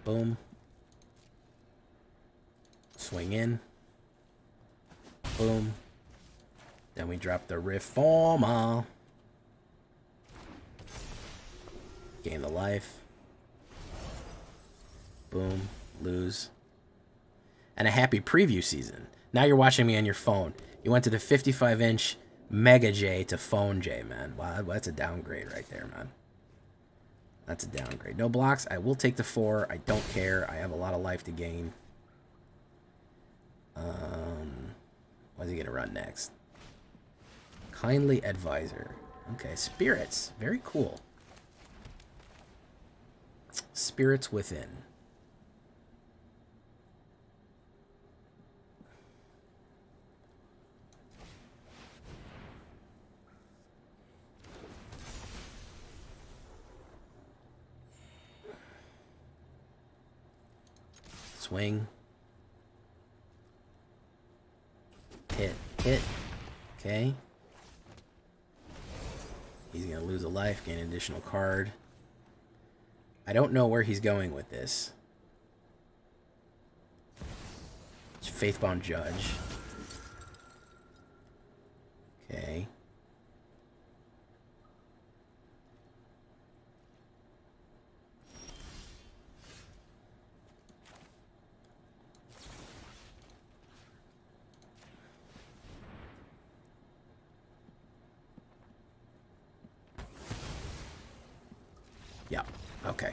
Boom. Swing in. Boom. Then we drop the Reformer. Gain the life. Boom. Lose. and a happy preview season. Now you're watching me on your phone. You went to the 55-inch Mega J to Phone J, man. Wow, that's a downgrade right there, man. That's a downgrade. No blocks. I will take the 4. I don't care. I have a lot of life to gain. What's he going to run next? Kindly Advisor. Okay, Spirits. Very cool. Spirits Within. Swing. Hit. Okay. He's going to lose a life, gain an additional card. I don't know where he's going with this. It's Faithbound Judge. Okay. Yeah, okay.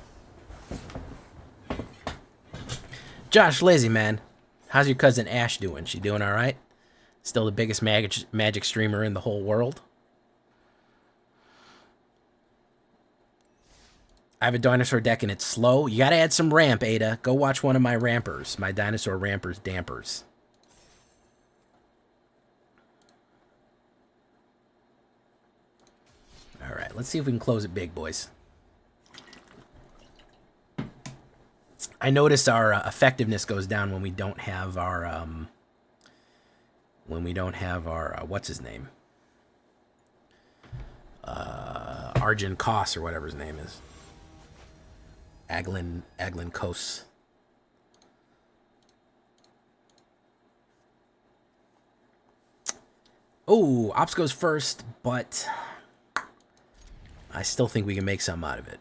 Josh, lazy man. How's your cousin Ash doing? She doing all right? Still the biggest magic streamer in the whole world? I have a dinosaur deck and it's slow. You gotta add some ramp, Ada. Go watch one of my rampers. My dinosaur rampers dampers. All right, let's see if we can close it big, boys. I noticed our effectiveness goes down when we don't have our what's his name? Arjun Kos or whatever his name is. Aglin Kos. Oh, Ops goes first, but I still think we can make something out of it.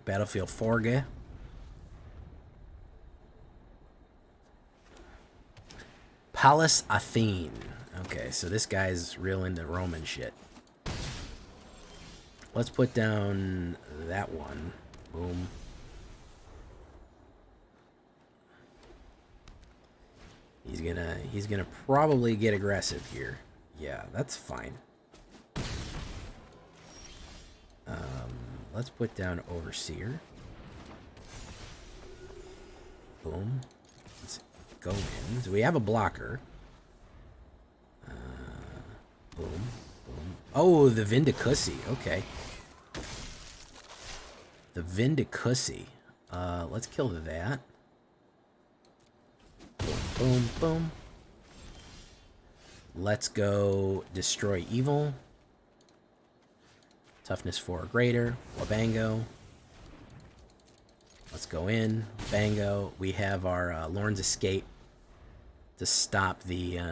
Battlefield Forge. Palace Athene. Okay, so this guy's real into Roman shit. Let's put down that one. Boom. He's gonna probably get aggressive here. Yeah, that's fine. Let's put down Overseer. Boom. Let's go in. So we have a blocker. Boom. Boom. Oh, the Vindicussy. Okay. The Vindicussy. Let's kill that. Boom, boom, boom. Let's go Destroy Evil. Toughness 4 or greater. Wabango. Let's go in. Bango. We have our Lorne's Escape to stop the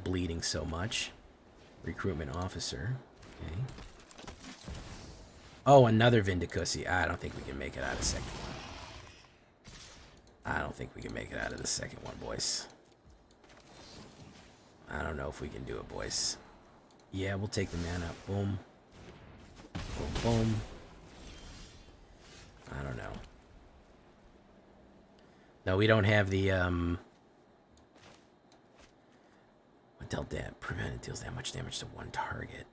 bleeding so much. Recruitment Officer. Okay. Oh, another Vindicussy. I don't think we can make it out of the second one. I don't think we can make it out of the second one, boys. I don't know if we can do it, boys. Yeah, we'll take the mana. Boom. Boom, boom. I don't know. No, we don't have the, what dealt that? Prevented deals that much damage to one target.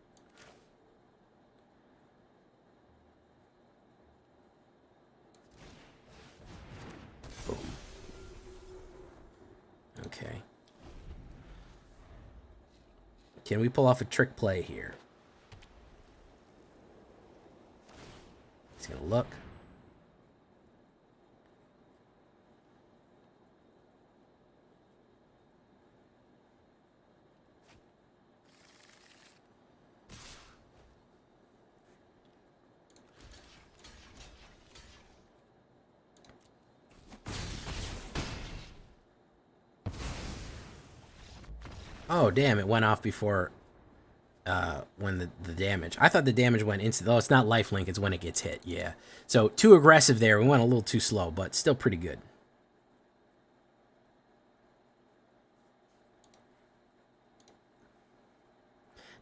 Boom. Okay. Can we pull off a trick play here? He's gonna look. Oh, damn, it went off before when the damage. I thought the damage went instant. Oh, it's not lifelink. It's when it gets hit. Yeah. So too aggressive there. We went a little too slow, but still pretty good.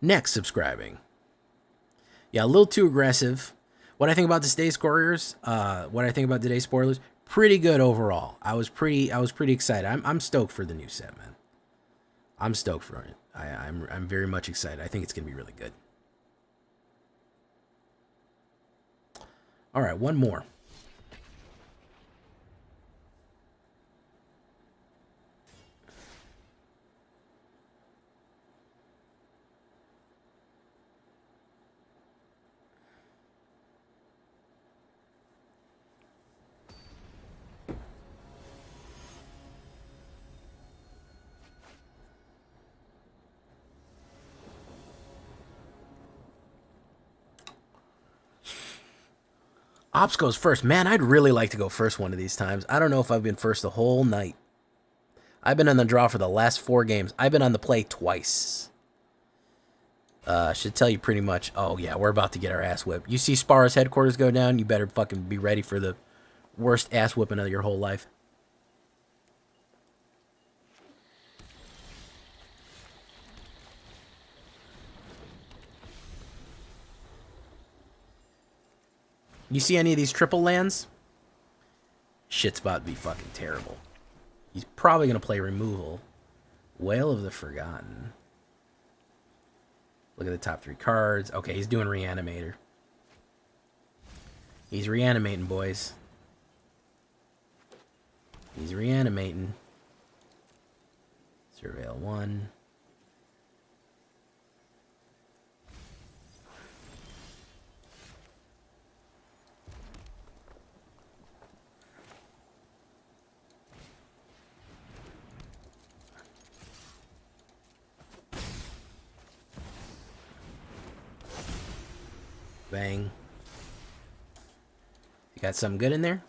Next, subscribing. Yeah, a little too aggressive. What I think about today's scorers, what I think about today's spoilers, pretty good overall. I was pretty excited. I'm stoked for the new set, man. I'm stoked for it. I'm very much excited. I think it's gonna be really good. All right, one more. Ops goes first. Man, I'd really like to go first one of these times. I don't know if I've been first the whole night. I've been on the draw for the last 4 games. I've been on the play twice. Should tell you pretty much. Oh, yeah, we're about to get our ass whipped. You see Spar's headquarters go down, you better fucking be ready for the worst ass whipping of your whole life. You see any of these triple lands? Shit's about to be fucking terrible. He's probably going to play removal. Whale of the Forgotten. Look at the top 3 cards. Okay, he's doing Reanimator. He's reanimating, boys. He's reanimating. Surveil 1. Bang. You got something good in there?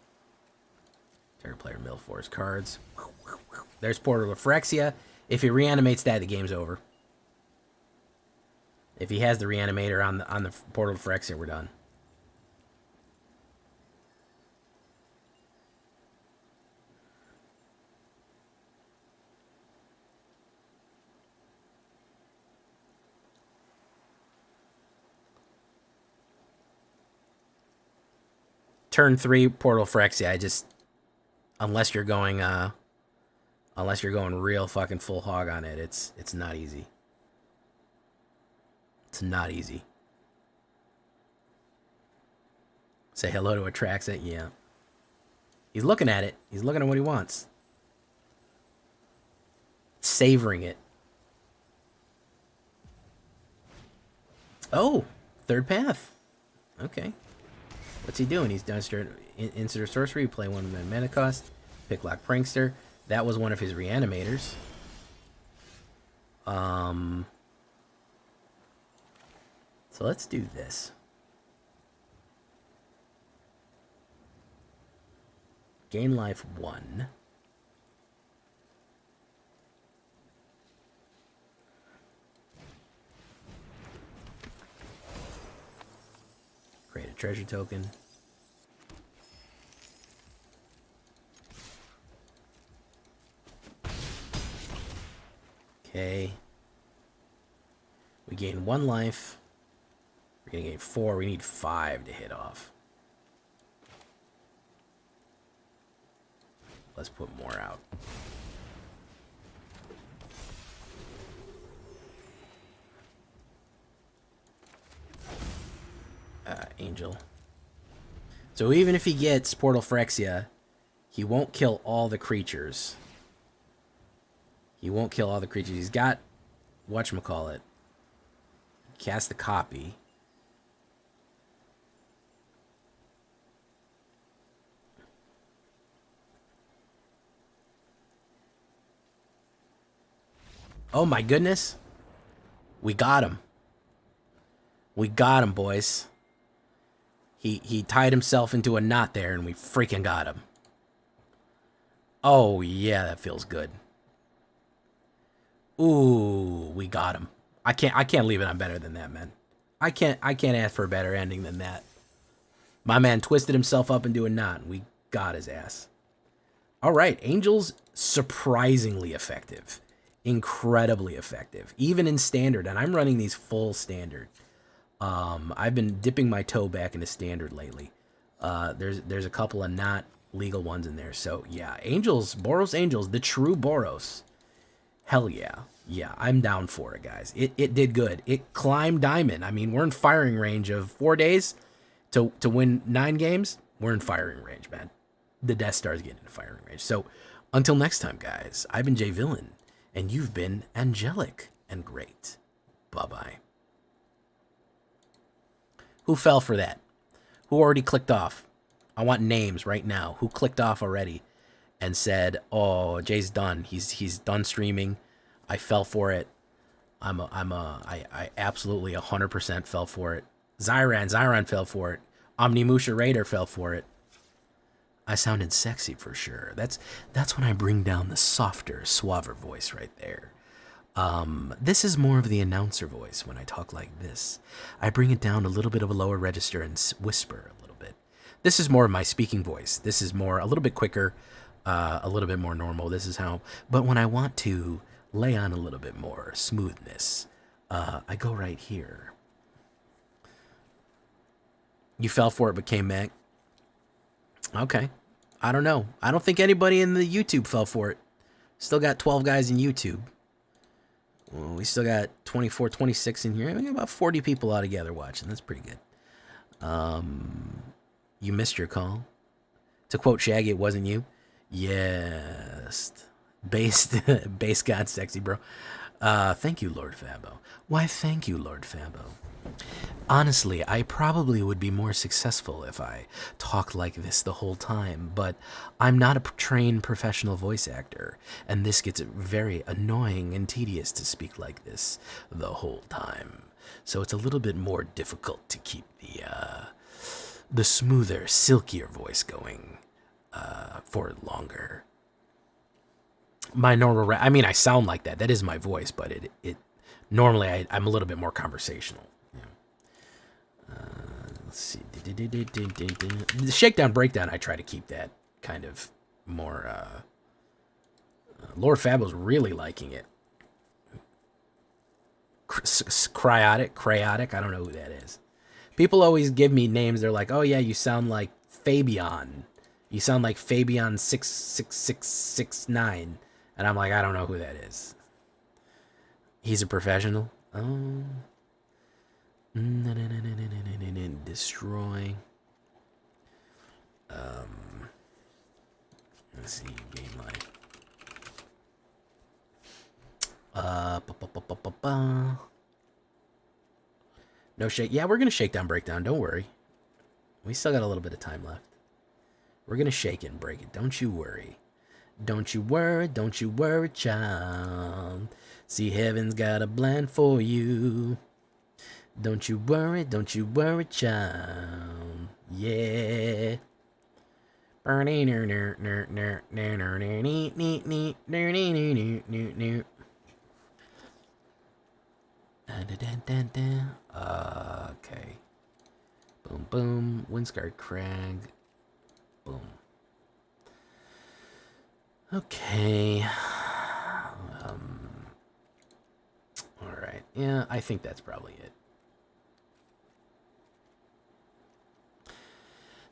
Target player mill 4 his cards. There's Portal of Phyrexia. If he reanimates that, the game's over. If he has the reanimator on the Portal of Phyrexia, we're done. Turn 3 Portal Phyrexia. I just, unless you're going real fucking full hog on it, it's not easy. It's not easy. Say hello to Atraxa. Yeah. He's looking at it. He's looking at what he wants. Savoring it. Oh, third path. Okay. What's he doing? He's downstairs. Insert sorcery. You play 1 mana cost. Picklock Prankster. That was one of his reanimators. So let's do this. Gain life 1. Create a treasure token. Okay. We gain 1 life. We're gonna gain 4. We need 5 to hit off. Let's put more out. Angel. So even if he gets Portal Phyrexia, he won't kill all the creatures. He won't kill all the creatures. He's got, whatchamacallit, cast the copy. Oh my goodness. We got him. We got him, boys. He tied himself into a knot there, and we freaking got him. Oh, yeah, that feels good. Ooh, we got him. I can't leave it on better than that, man. I can't ask for a better ending than that. My man twisted himself up into a knot, and we got his ass. All right, Angels, surprisingly effective. Incredibly effective. Even in standard, and I'm running these full standard. I've been dipping my toe back into standard lately. There's a couple of not legal ones in there. So, yeah, Angels, Boros Angels, the true Boros. Hell yeah. Yeah, I'm down for it, guys. It did good. It climbed diamond. I mean, we're in firing range of 4 days to win 9 games. We're in firing range, man. The Death Star's getting into firing range. So, until next time, guys, I've been Jay Villain, and you've been angelic and great. Bye-bye. Who fell for that? Who already clicked off? I want names right now. Who clicked off already and said, "Oh, Jay's done. He's done streaming. I fell for it. I absolutely 100% fell for it. Zyron fell for it. Omnimusha Raider fell for it. I sounded sexy for sure. That's when I bring down the softer, suaver voice right there. This is more of the announcer voice when I talk like this. I bring it down a little bit of a lower register and whisper a little bit. This is more of my speaking voice. This is more, a little bit quicker, a little bit more normal. This is how, but when I want to lay on a little bit more smoothness, I go right here. You fell for it but came back? Okay. I don't know. I don't think anybody in the YouTube fell for it. Still got 12 guys in YouTube. Well, we still got 24, 26 in here. We got about 40 people altogether watching. That's pretty good. You missed your call. To quote Shaggy, it wasn't you. Yes. Base God sexy, bro. Thank you, Lord Fabo. Why, thank you, Lord Fabo. Honestly, I probably would be more successful if I talked like this the whole time, but I'm not a trained professional voice actor, and this gets very annoying and tedious to speak like this the whole time. So it's a little bit more difficult to keep the smoother, silkier voice going for longer. My normal, I mean, I sound like that. That is my voice, but it normally I'm a little bit more conversational. Let's see. The shakedown breakdown, I try to keep that kind of more. Lord Fabo's really liking it. Cryotic. I don't know who that is. People always give me names. They're like, "Oh yeah, you sound like Fabian. You sound like Fabian 66669," and I'm like, I don't know who that is. He's a professional. Oh. Destroy. Let's see, game life. No shake. Yeah, we're gonna shake down breakdown. Don't worry. We still got a little bit of time left. We're gonna shake it and break it. Don't you worry. Don't you worry, child. See, heaven's got a plan for you. Don't you worry, child. Yeah. Okay. Boom, boom. Windscarred Crag. Boom. Okay. All right. Yeah, I think that's probably it.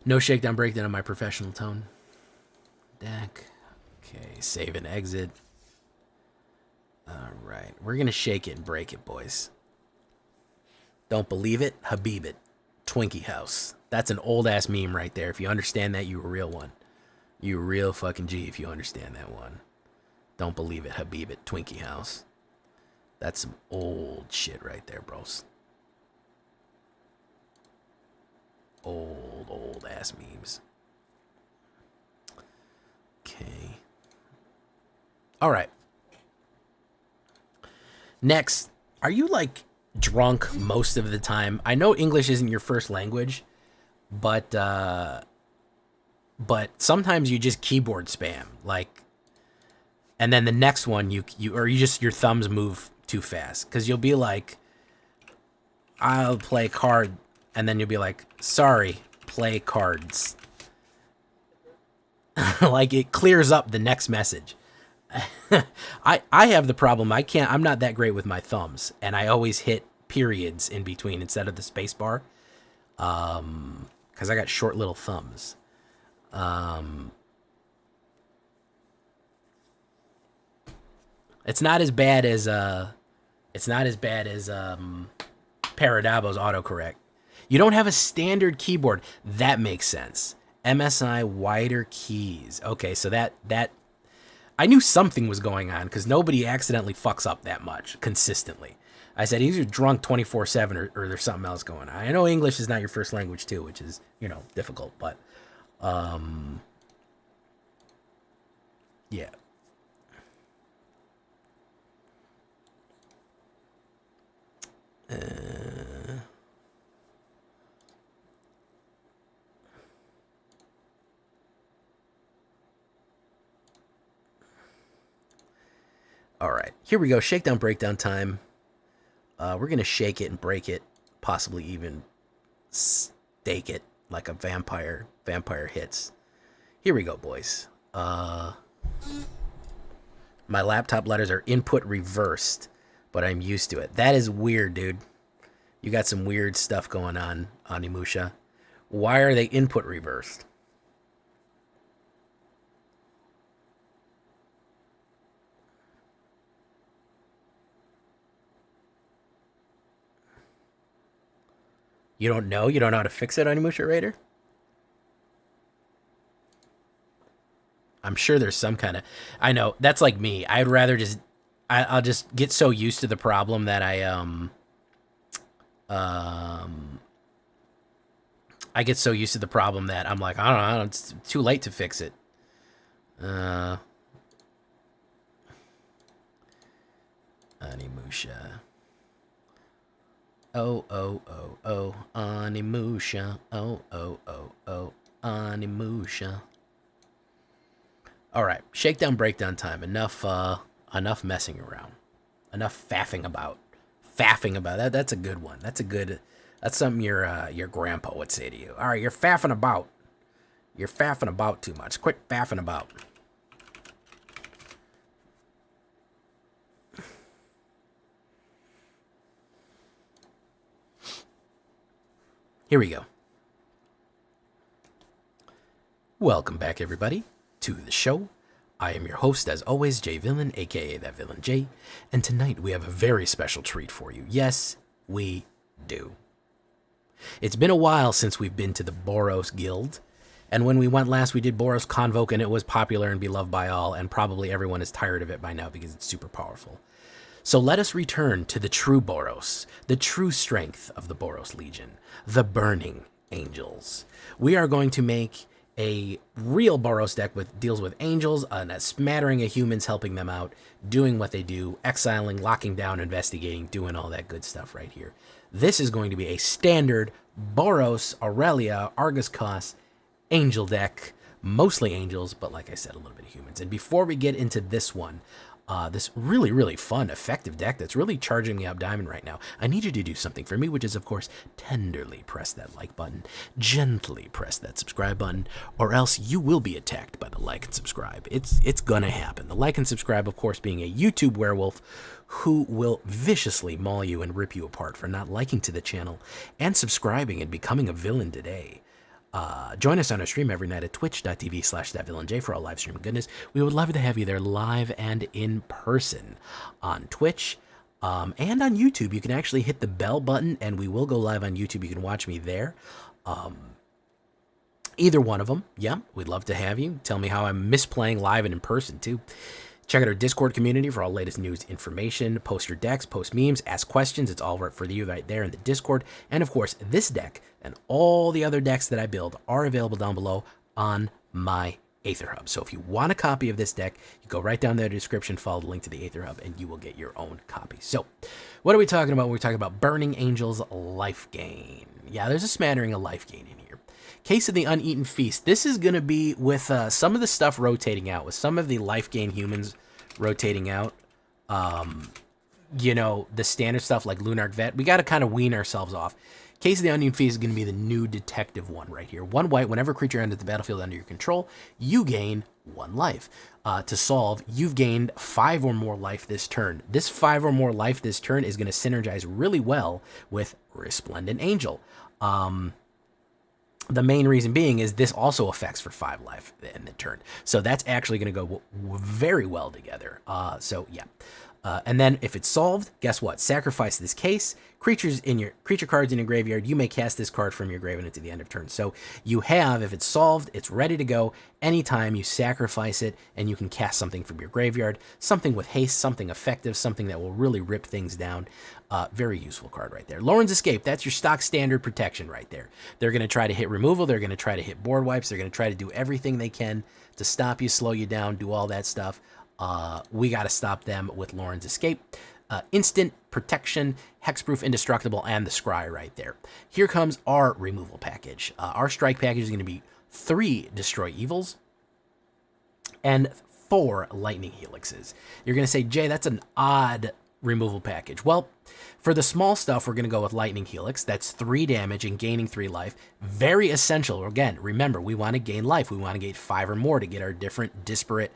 No shakedown breakdown on my professional tone. Deck. Okay, save and exit. Alright, we're gonna shake it and break it, boys. Don't believe it? Habib it. Twinkie House. That's an old ass meme right there. If you understand that, you a real one. You a real fucking G if you understand that one. Don't believe it? Habib it. Twinkie House. That's some old shit right there, bros. Old ass memes. Okay. All right. Next, are you like drunk most of the time? I know English isn't your first language, but sometimes you just keyboard spam, like, and then the next one you your thumbs move too fast. Because you'll be like, I'll play card, and then you'll be like, sorry, play cards. Like, it clears up the next message. I have the problem. I'm not that great with my thumbs, and I always hit periods in between instead of the space bar. Because I got short little thumbs. It's not as bad as Paradabo's autocorrect. You don't have a standard keyboard. That makes sense. MSI wider keys. Okay, so that I knew something was going on because nobody accidentally fucks up that much consistently. I said either drunk 24/7 or there's something else going on. I know English is not your first language too, which is, you know, difficult, but yeah. All right, here we go. Shakedown, breakdown time. We're going to shake it and break it, possibly even stake it like a vampire hits. Here we go, boys. My laptop letters are input reversed, but I'm used to it. That is weird, dude. You got some weird stuff going on, Animusha. Why are they input reversed? You don't know? You don't know how to fix it, Animusha Raider? I'm sure there's some kind of... I know, that's like me. I'd rather just... I'll just get so used to the problem that I get so used to the problem that I'm like, I don't know, it's too late to fix it. Animusha. Oh, Animusha. Oh, Animusha. All right, shakedown, breakdown time. Enough messing around. Enough faffing about. Faffing about. That's a good one. That's something your grandpa would say to you. All right, you're faffing about. You're faffing about too much. Quit faffing about. Here we go. Welcome back, everybody, to the show. I am your host, as always, J Villain, aka That Villain J, and tonight we have a very special treat for you. Yes, we do. It's been a while since we've been to the Boros Guild, and when we went last, we did Boros Convoke, and it was popular and beloved by all, and probably everyone is tired of it by now because it's super powerful. So let us return to the true Boros, the true strength of the Boros Legion, the Burning Angels. We are going to make a real Boros deck with deals with angels and a smattering of humans helping them out, doing what they do, exiling, locking down, investigating, doing all that good stuff right here. This is going to be a standard Boros, Aurelia, Argus Cos angel deck, mostly angels, but like I said, a little bit of humans. And before we get into this one, this really, really fun, effective deck that's really charging me up diamond right now, I need you to do something for me, which is, of course, tenderly press that like button, gently press that subscribe button, or else you will be attacked by the like and subscribe. It's gonna happen. The like and subscribe, of course, being a YouTube werewolf who will viciously maul you and rip you apart for not liking to the channel and subscribing and becoming a villain today. Join us on our stream every night at twitch.tv/thatvillainj for all live stream goodness. We would love to have you there live and in person on Twitch and on YouTube. You can actually hit the bell button and we will go live on YouTube. You can watch me there. Either one of them. Yeah, we'd love to have you. Tell me how I'm misplaying live and in person too. Check out our Discord community for all latest news, information, post your decks, post memes, ask questions. It's all for you right there in the Discord. And of course, this deck and all the other decks that I build are available down below on my AetherHub. So if you want a copy of this deck, you go right down there in the description, follow the link to the AetherHub, and you will get your own copy. So what are we talking about when we're talking about Burning Angels life gain? Yeah, there's a smattering of life gain in here. Case of the Uneaten Feast. This is going to be with some of the stuff rotating out, with some of the life gain humans rotating out. you know, the standard stuff like Lunarch Vet. We got to kind of wean ourselves off. Case of the Onion Feast is going to be the new detective one right here. 1 white, whenever creature enters the battlefield under your control, you gain 1 life. To solve, you've gained 5 or more life this turn. This 5 or more life this turn is going to synergize really well with Resplendent Angel. The main reason being is this also affects for 5 life in the turn. So that's actually going to go very well together. So yeah. And then if it's solved, guess what? Sacrifice this case. Creature cards in your graveyard, you may cast this card from your graveyard into the end of turn. So you have, if it's solved, it's ready to go. Anytime you sacrifice it and you can cast something from your graveyard, something with haste, something effective, something that will really rip things down. Very useful card right there. Lauren's Escape, that's your stock standard protection right there. They're going to try to hit removal. They're going to try to hit board wipes. They're going to try to do everything they can to stop you, slow you down, do all that stuff. We got to stop them with Lauren's Escape. Instant protection, hexproof, indestructible, and the scry right there. Here comes our removal package. Our strike package is going to be 3 Destroy Evils and 4 Lightning Helixes. You're going to say, Jay, that's an odd removal package. Well, for the small stuff, we're going to go with Lightning Helix. That's 3 damage and gaining 3 life. Very essential. Again, remember, we want to gain life. We want to gain 5 or more to get our different disparate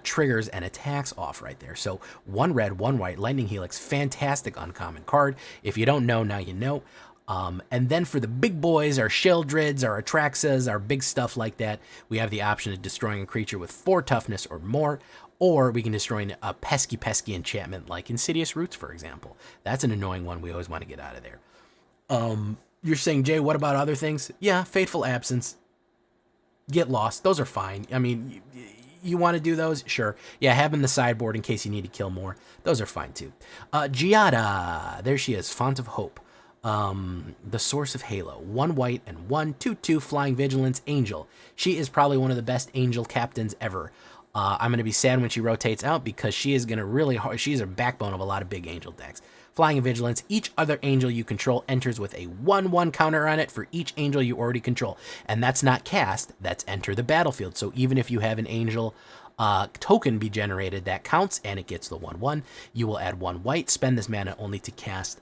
triggers and attacks off right there. So 1 red, 1 white, Lightning Helix, fantastic uncommon card. If you don't know, now you know. And then for the big boys, our Sheldrids, our Atraxas, our big stuff like that, we have the option of destroying a creature with 4 toughness or more. Or we can destroy a pesky enchantment like Insidious Roots, for example. That's an annoying one we always want to get out of there. You're saying, Jay, what about other things? Yeah, Fateful Absence. Get Lost. Those are fine. I mean, you want to do those? Sure. Yeah, have them in the sideboard in case you need to kill more. Those are fine, too. Giada. There she is. Font of Hope. The Source of Halo. 1 white and 1 2/2 Flying Vigilance Angel. She is probably one of the best angel captains ever. I'm going to be sad when she rotates out because she is going to really hard. She's a backbone of a lot of big angel decks. Flying and Vigilance. Each other angel you control enters with a 1/1 counter on it for each angel you already control. And that's not cast. That's enter the battlefield. So even if you have an angel token be generated, that counts and it gets the 1/1. You will add 1 white. Spend this mana only to cast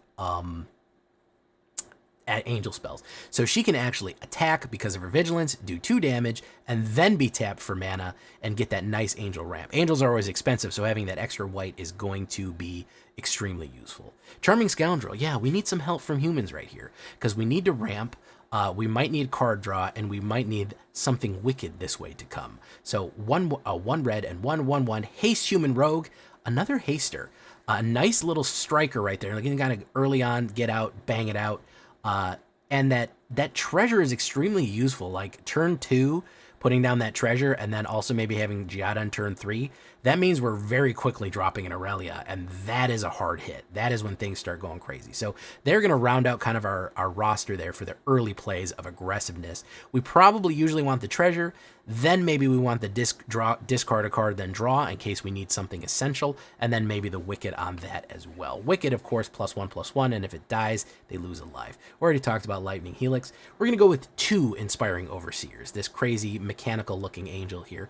at angel spells. So she can actually attack because of her vigilance, do 2 damage, and then be tapped for mana and get that nice angel ramp. Angels are always expensive, so having that extra white is going to be extremely useful. Charming Scoundrel. Yeah, we need some help from humans right here because we need to ramp. We might need card draw, and we might need something wicked this way to come. So 1 red and 1/1/1 Haste Human Rogue, another haster. A nice little striker right there. Like, you kind of early on, get out, bang it out. And that treasure is extremely useful. Like turn 2, putting down that treasure, and then also maybe having Giada on turn 3. That means we're very quickly dropping an Aurelia, and that is a hard hit. That is when things start going crazy. So they're going to round out kind of our roster there for the early plays of aggressiveness. We probably usually want the treasure, then maybe we want the discard a card, then draw in case we need something essential, and then maybe the Wicked on that as well. Wicked, of course, +1/+1, and if it dies, they lose a life. We already talked about Lightning Helix. We're going to go with 2 Inspiring Overseers, this crazy mechanical-looking angel here.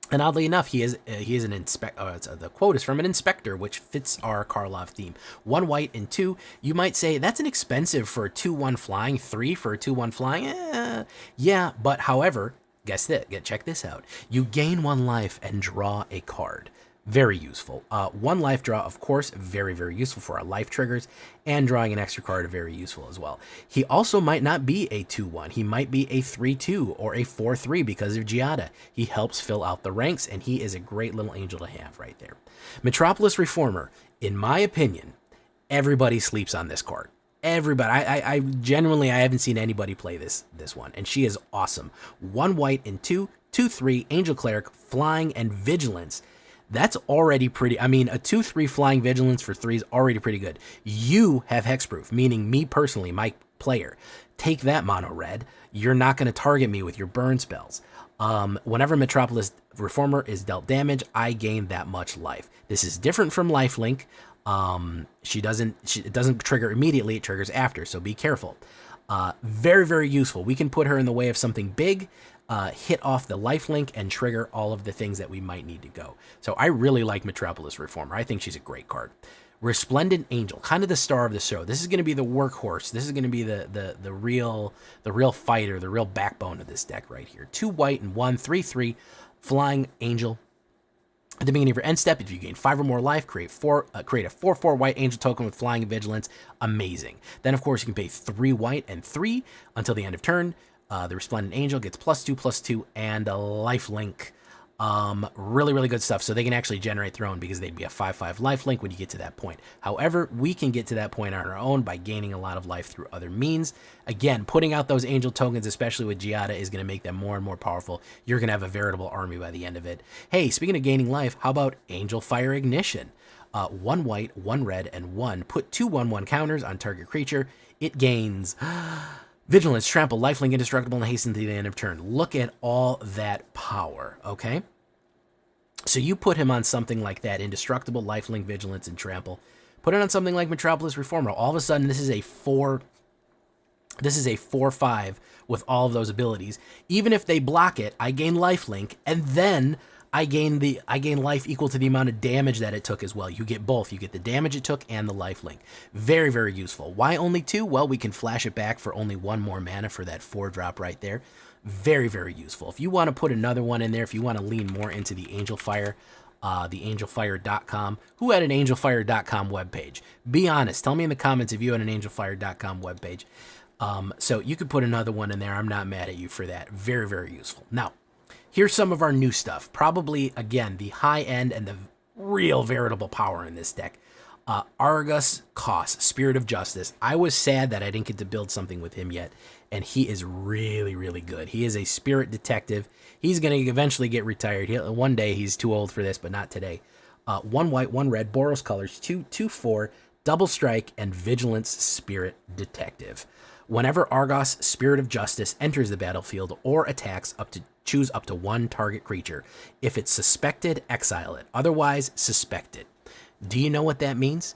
And oddly enough, he is an inspector. The quote is from an inspector, which fits our Karlov theme. 1 white and 2. You might say that's an expensive for a 2/1 flying. 3 for a 2/1 flying. Yeah, but however, guess this. Check this out. You gain 1 life and draw a card. Very useful. 1 life draw, of course, very, very useful for our life triggers, and drawing an extra card very useful as well. He also might not be a 2/1. He might be a 3/2 or a 4/3 because of Giada. He helps fill out the ranks, and he is a great little angel to have right there. Metropolis Reformer, in my opinion, everybody sleeps on this card. Everybody. I genuinely, I haven't seen anybody play this one, and she is awesome. 1 white and 2, 2/3, Angel Cleric, Flying, and Vigilance. That's already pretty. I mean, a 2/3 Flying Vigilance for 3 is already pretty good. You have hexproof, meaning me personally, my player. Take that, mono red. You're not going to target me with your burn spells. Whenever Metropolis Reformer is dealt damage, I gain that much life. This is different from Lifelink. It doesn't trigger immediately, it triggers after, so be careful. Very, very useful. We can put her in the way of something big. hit off the lifelink and trigger all of the things that we might need to go. So I really like Metropolis Reformer. I think she's a great card. Resplendent Angel, kind of the star of the show. This is going to be the workhorse. This is going to be the real fighter, the real backbone of this deck right here. 2 white and 1, 3/3 flying angel. At the beginning of your end step, if you gain 5 or more life, create a 4/4 white angel token with flying and vigilance. Amazing. Then, of course, you can pay 3 white and 3 until the end of turn. The Resplendent Angel gets +2/+2 and a lifelink. Really, really good stuff. So they can actually generate their own because they'd be a 5/5 lifelink when you get to that point. However, we can get to that point on our own by gaining a lot of life through other means. Again, putting out those angel tokens, especially with Giada, is going to make them more and more powerful. You're going to have a veritable army by the end of it. Hey, speaking of gaining life, how about Angel Fire Ignition? 1 white, 1 red, and 1. Put 2 1/1 counters on target creature. It gains Vigilance, Trample, Lifelink, Indestructible, and Hasten to the end of turn. Look at all that power, okay? So you put him on something like that, Indestructible, Lifelink, Vigilance, and Trample. Put it on something like Metropolis Reformer. All of a sudden, this is a 4/5 with all of those abilities. Even if they block it, I gain Lifelink, and then I gain life equal to the amount of damage that it took as well. You get both. You get the damage it took and the lifelink. Very, very useful. Why only 2? Well, we can flash it back for only 1 more mana for that 4-drop right there. Very, very useful. If you want to put another one in there, if you want to lean more into the Angel Fire, the angelfire.com. Who had an angelfire.com webpage? Be honest. Tell me in the comments if you had an angelfire.com webpage. So you could put another one in there. I'm not mad at you for that. Very, very useful. Now, here's some of our new stuff. Probably, again, the high end and the real veritable power in this deck. Argus Koss, Spirit of Justice. I was sad that I didn't get to build something with him yet, and he is really, really good. He is a spirit detective. He's going to eventually get retired. One day he's too old for this, but not today. 1 white, 1 red, Boros colors, 2/4, double strike, and Vigilance Spirit Detective. Whenever Argus, Spirit of Justice, enters the battlefield or attacks, choose up to 1 target creature. If it's suspected, exile it. Otherwise, suspect it. Do you know what that means?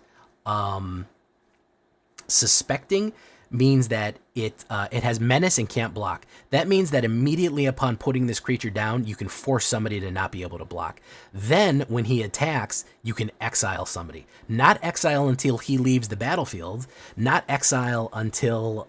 Suspecting means that it has menace and can't block. That means that immediately upon putting this creature down, you can force somebody to not be able to block. Then, when he attacks, you can exile somebody. Not exile until he leaves the battlefield. Not exile until,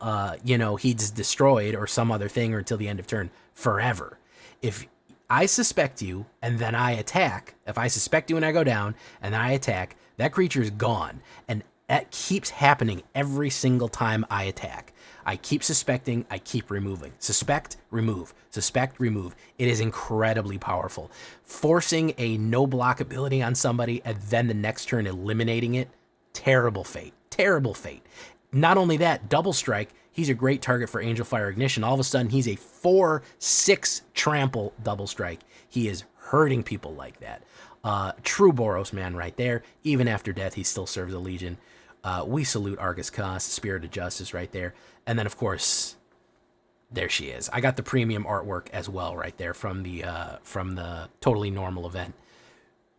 he's destroyed or some other thing, or until the end of turn. Forever. If I suspect you and then I attack, if I suspect you and I go down and then I attack, that creature is gone. And that keeps happening every single time I attack. I keep suspecting, I keep removing. Suspect, remove. Suspect, remove. It is incredibly powerful. Forcing a no block ability on somebody and then the next turn eliminating it, terrible fate. Terrible fate. Not only that, double strike, he's a great target for Angel Fire Ignition. All of a sudden, he's a 4/6 trample double strike. He is hurting people like that. True Boros man right there. Even after death, he still serves the Legion. We salute Argus Koss, Spirit of Justice right there. And then, of course, there she is. I got the premium artwork as well right there from the Totally Normal event.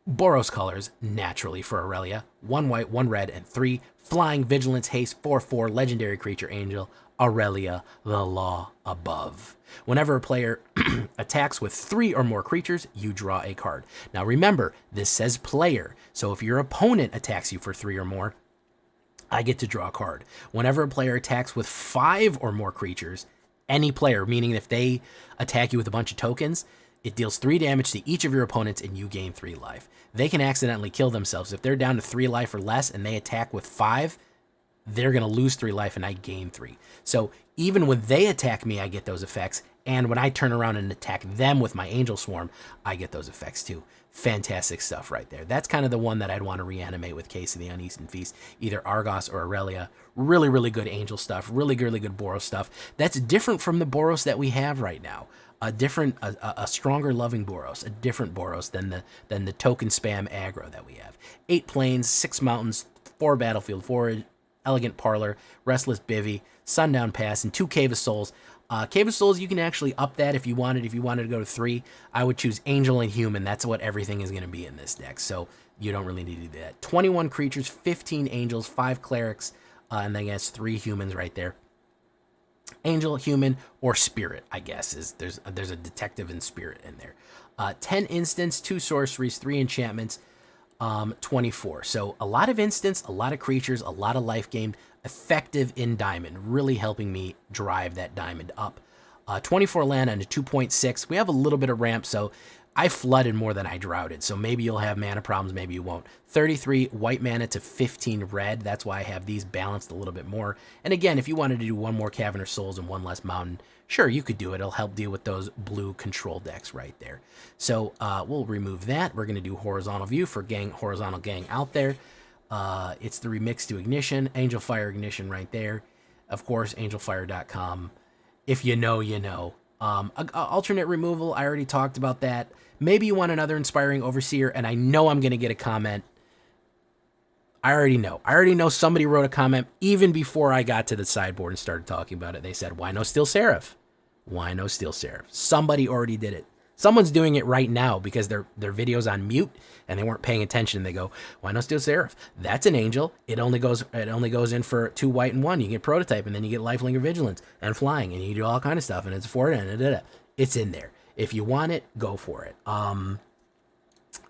Boros colors, naturally for Aurelia. 1 white, 1 red, and 3 flying, vigilance, haste, 4/4, legendary creature angel, Aurelia, the law above. Whenever a player attacks with 3 or more creatures, you draw a card. Now remember, this says player, so if your opponent attacks you for 3 or more, I get to draw a card. Whenever a player attacks with 5 or more creatures, any player, meaning if they attack you with a bunch of tokens, it deals 3 damage to each of your opponents and you gain 3 life. They can accidentally kill themselves. If they're down to 3 life or less and they attack with 5, they're going to lose 3 life and I gain 3. So even when they attack me, I get those effects. And when I turn around and attack them with my Angel Swarm, I get those effects too. Fantastic stuff right there. That's kind of the one that I'd want to reanimate with Case of the Uneaten Feast, either Argos or Aurelia. Really, really good Angel stuff. Really, really good Boros stuff. That's different from the Boros that we have right now. A stronger loving Boros, a different Boros than the token spam aggro that we have. 8 plains, 6 mountains, 4 battlefield forage, elegant parlor, restless bivy, sundown pass, and 2 cave of souls. Cave of Souls, you can actually up that if you wanted. If you wanted to go to 3, I would choose Angel and Human. That's what everything is going to be in this deck, so you don't really need to do that. 21 creatures, 15 angels, 5 clerics, and then I guess 3 humans right there. Angel, human, or spirit, I guess. There's a detective and spirit in there. 10 instants, 2 sorceries, 3 enchantments, 24. So a lot of instants, a lot of creatures, a lot of life gain, effective in diamond, really helping me drive that diamond up. 24 land and a 2.6. We have a little bit of ramp, so I flooded more than I droughted, so maybe you'll have mana problems, maybe you won't. 33 white mana to 15 red. That's why I have these balanced a little bit more. And again, if you wanted to do 1 more Cavern Souls and 1 less Mountain, sure, you could do it. It'll help deal with those blue control decks right there. So we'll remove that. We're going to do Horizontal View for horizontal gang out there. It's the remix to Ignition, Angel Fire Ignition right there. Of course, angelfire.com. If you know, you know. Alternate removal, I already talked about that. Maybe you want another Inspiring Overseer, and I know I'm going to get a comment. I already know somebody wrote a comment even before I got to the sideboard and started talking about it. They said, why no Steel Seraph? Why no Steel Seraph? Somebody already did it. Someone's doing it right now because their video's on mute and they weren't paying attention. They go, why no Steel Seraph? That's an angel. It only goes in for 2 white and 1. You get Prototype, and then you get Lifelink or Vigilance and Flying, and you do all kind of stuff, and it's 4 and it's in there. If you want it, go for it.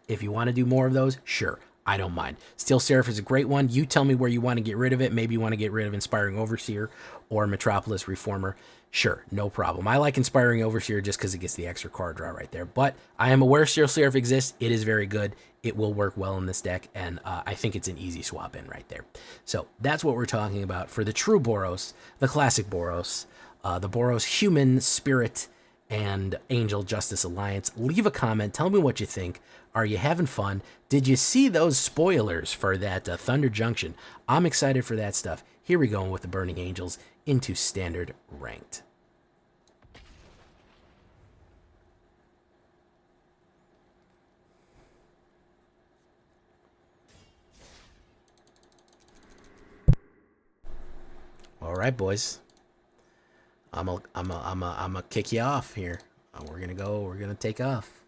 If you want to do more of those, sure. I don't mind. Steel Seraph is a great one. You tell me where you want to get rid of it. Maybe you want to get rid of Inspiring Overseer or Metropolis Reformer. Sure, no problem. I like Inspiring Overseer just because it gets the extra card draw right there. But I am aware Steel Seraph exists. It is very good. It will work well in this deck, and I think it's an easy swap in right there. So that's what we're talking about for the true Boros, the classic Boros, the Boros Human Spirit and Angel Justice Alliance. Leave a comment. Tell me what you think. Are you having fun? Did you see those spoilers for that Thunder Junction? I'm excited for that stuff. Here we go with the Burning Angels into Standard Ranked. All right, boys. I'm a kick you off here. We're gonna take off.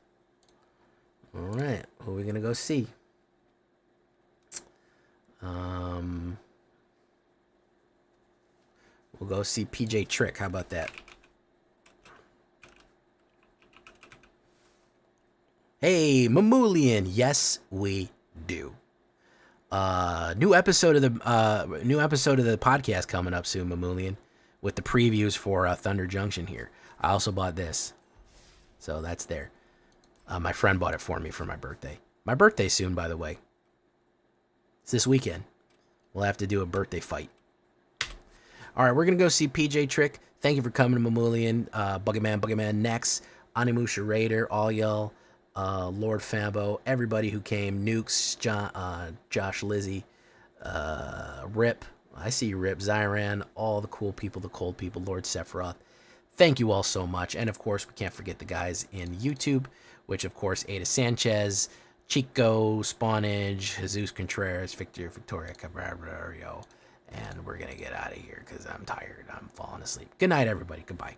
All right, who are we gonna go see? We'll go see PJ Trick. How about that? Hey, Mamulian. Yes, we do. New episode of the podcast coming up soon, Mamulian, with the previews for Thunder Junction here. I also bought this, so that's there. My friend bought it for me for my birthday. My birthday's soon, by the way. It's this weekend. We'll have to do a birthday fight. All right, we're going to go see PJ Trick. Thank you for coming, Mamulian. Buggerman Next, Animusha Raider, all y'all, Lord Fambo, everybody who came, Nukes, Josh Lizzie, Rip. I see you, Rip, Zyran, all the cool people, the cold people, Lord Sephiroth. Thank you all so much. And, of course, we can't forget the guys in YouTube, which, of course, Ada Sanchez, Chico, Spawnage, Jesus Contreras, Victoria Cabrario. And we're going to get out of here because I'm tired. I'm falling asleep. Good night, everybody. Goodbye.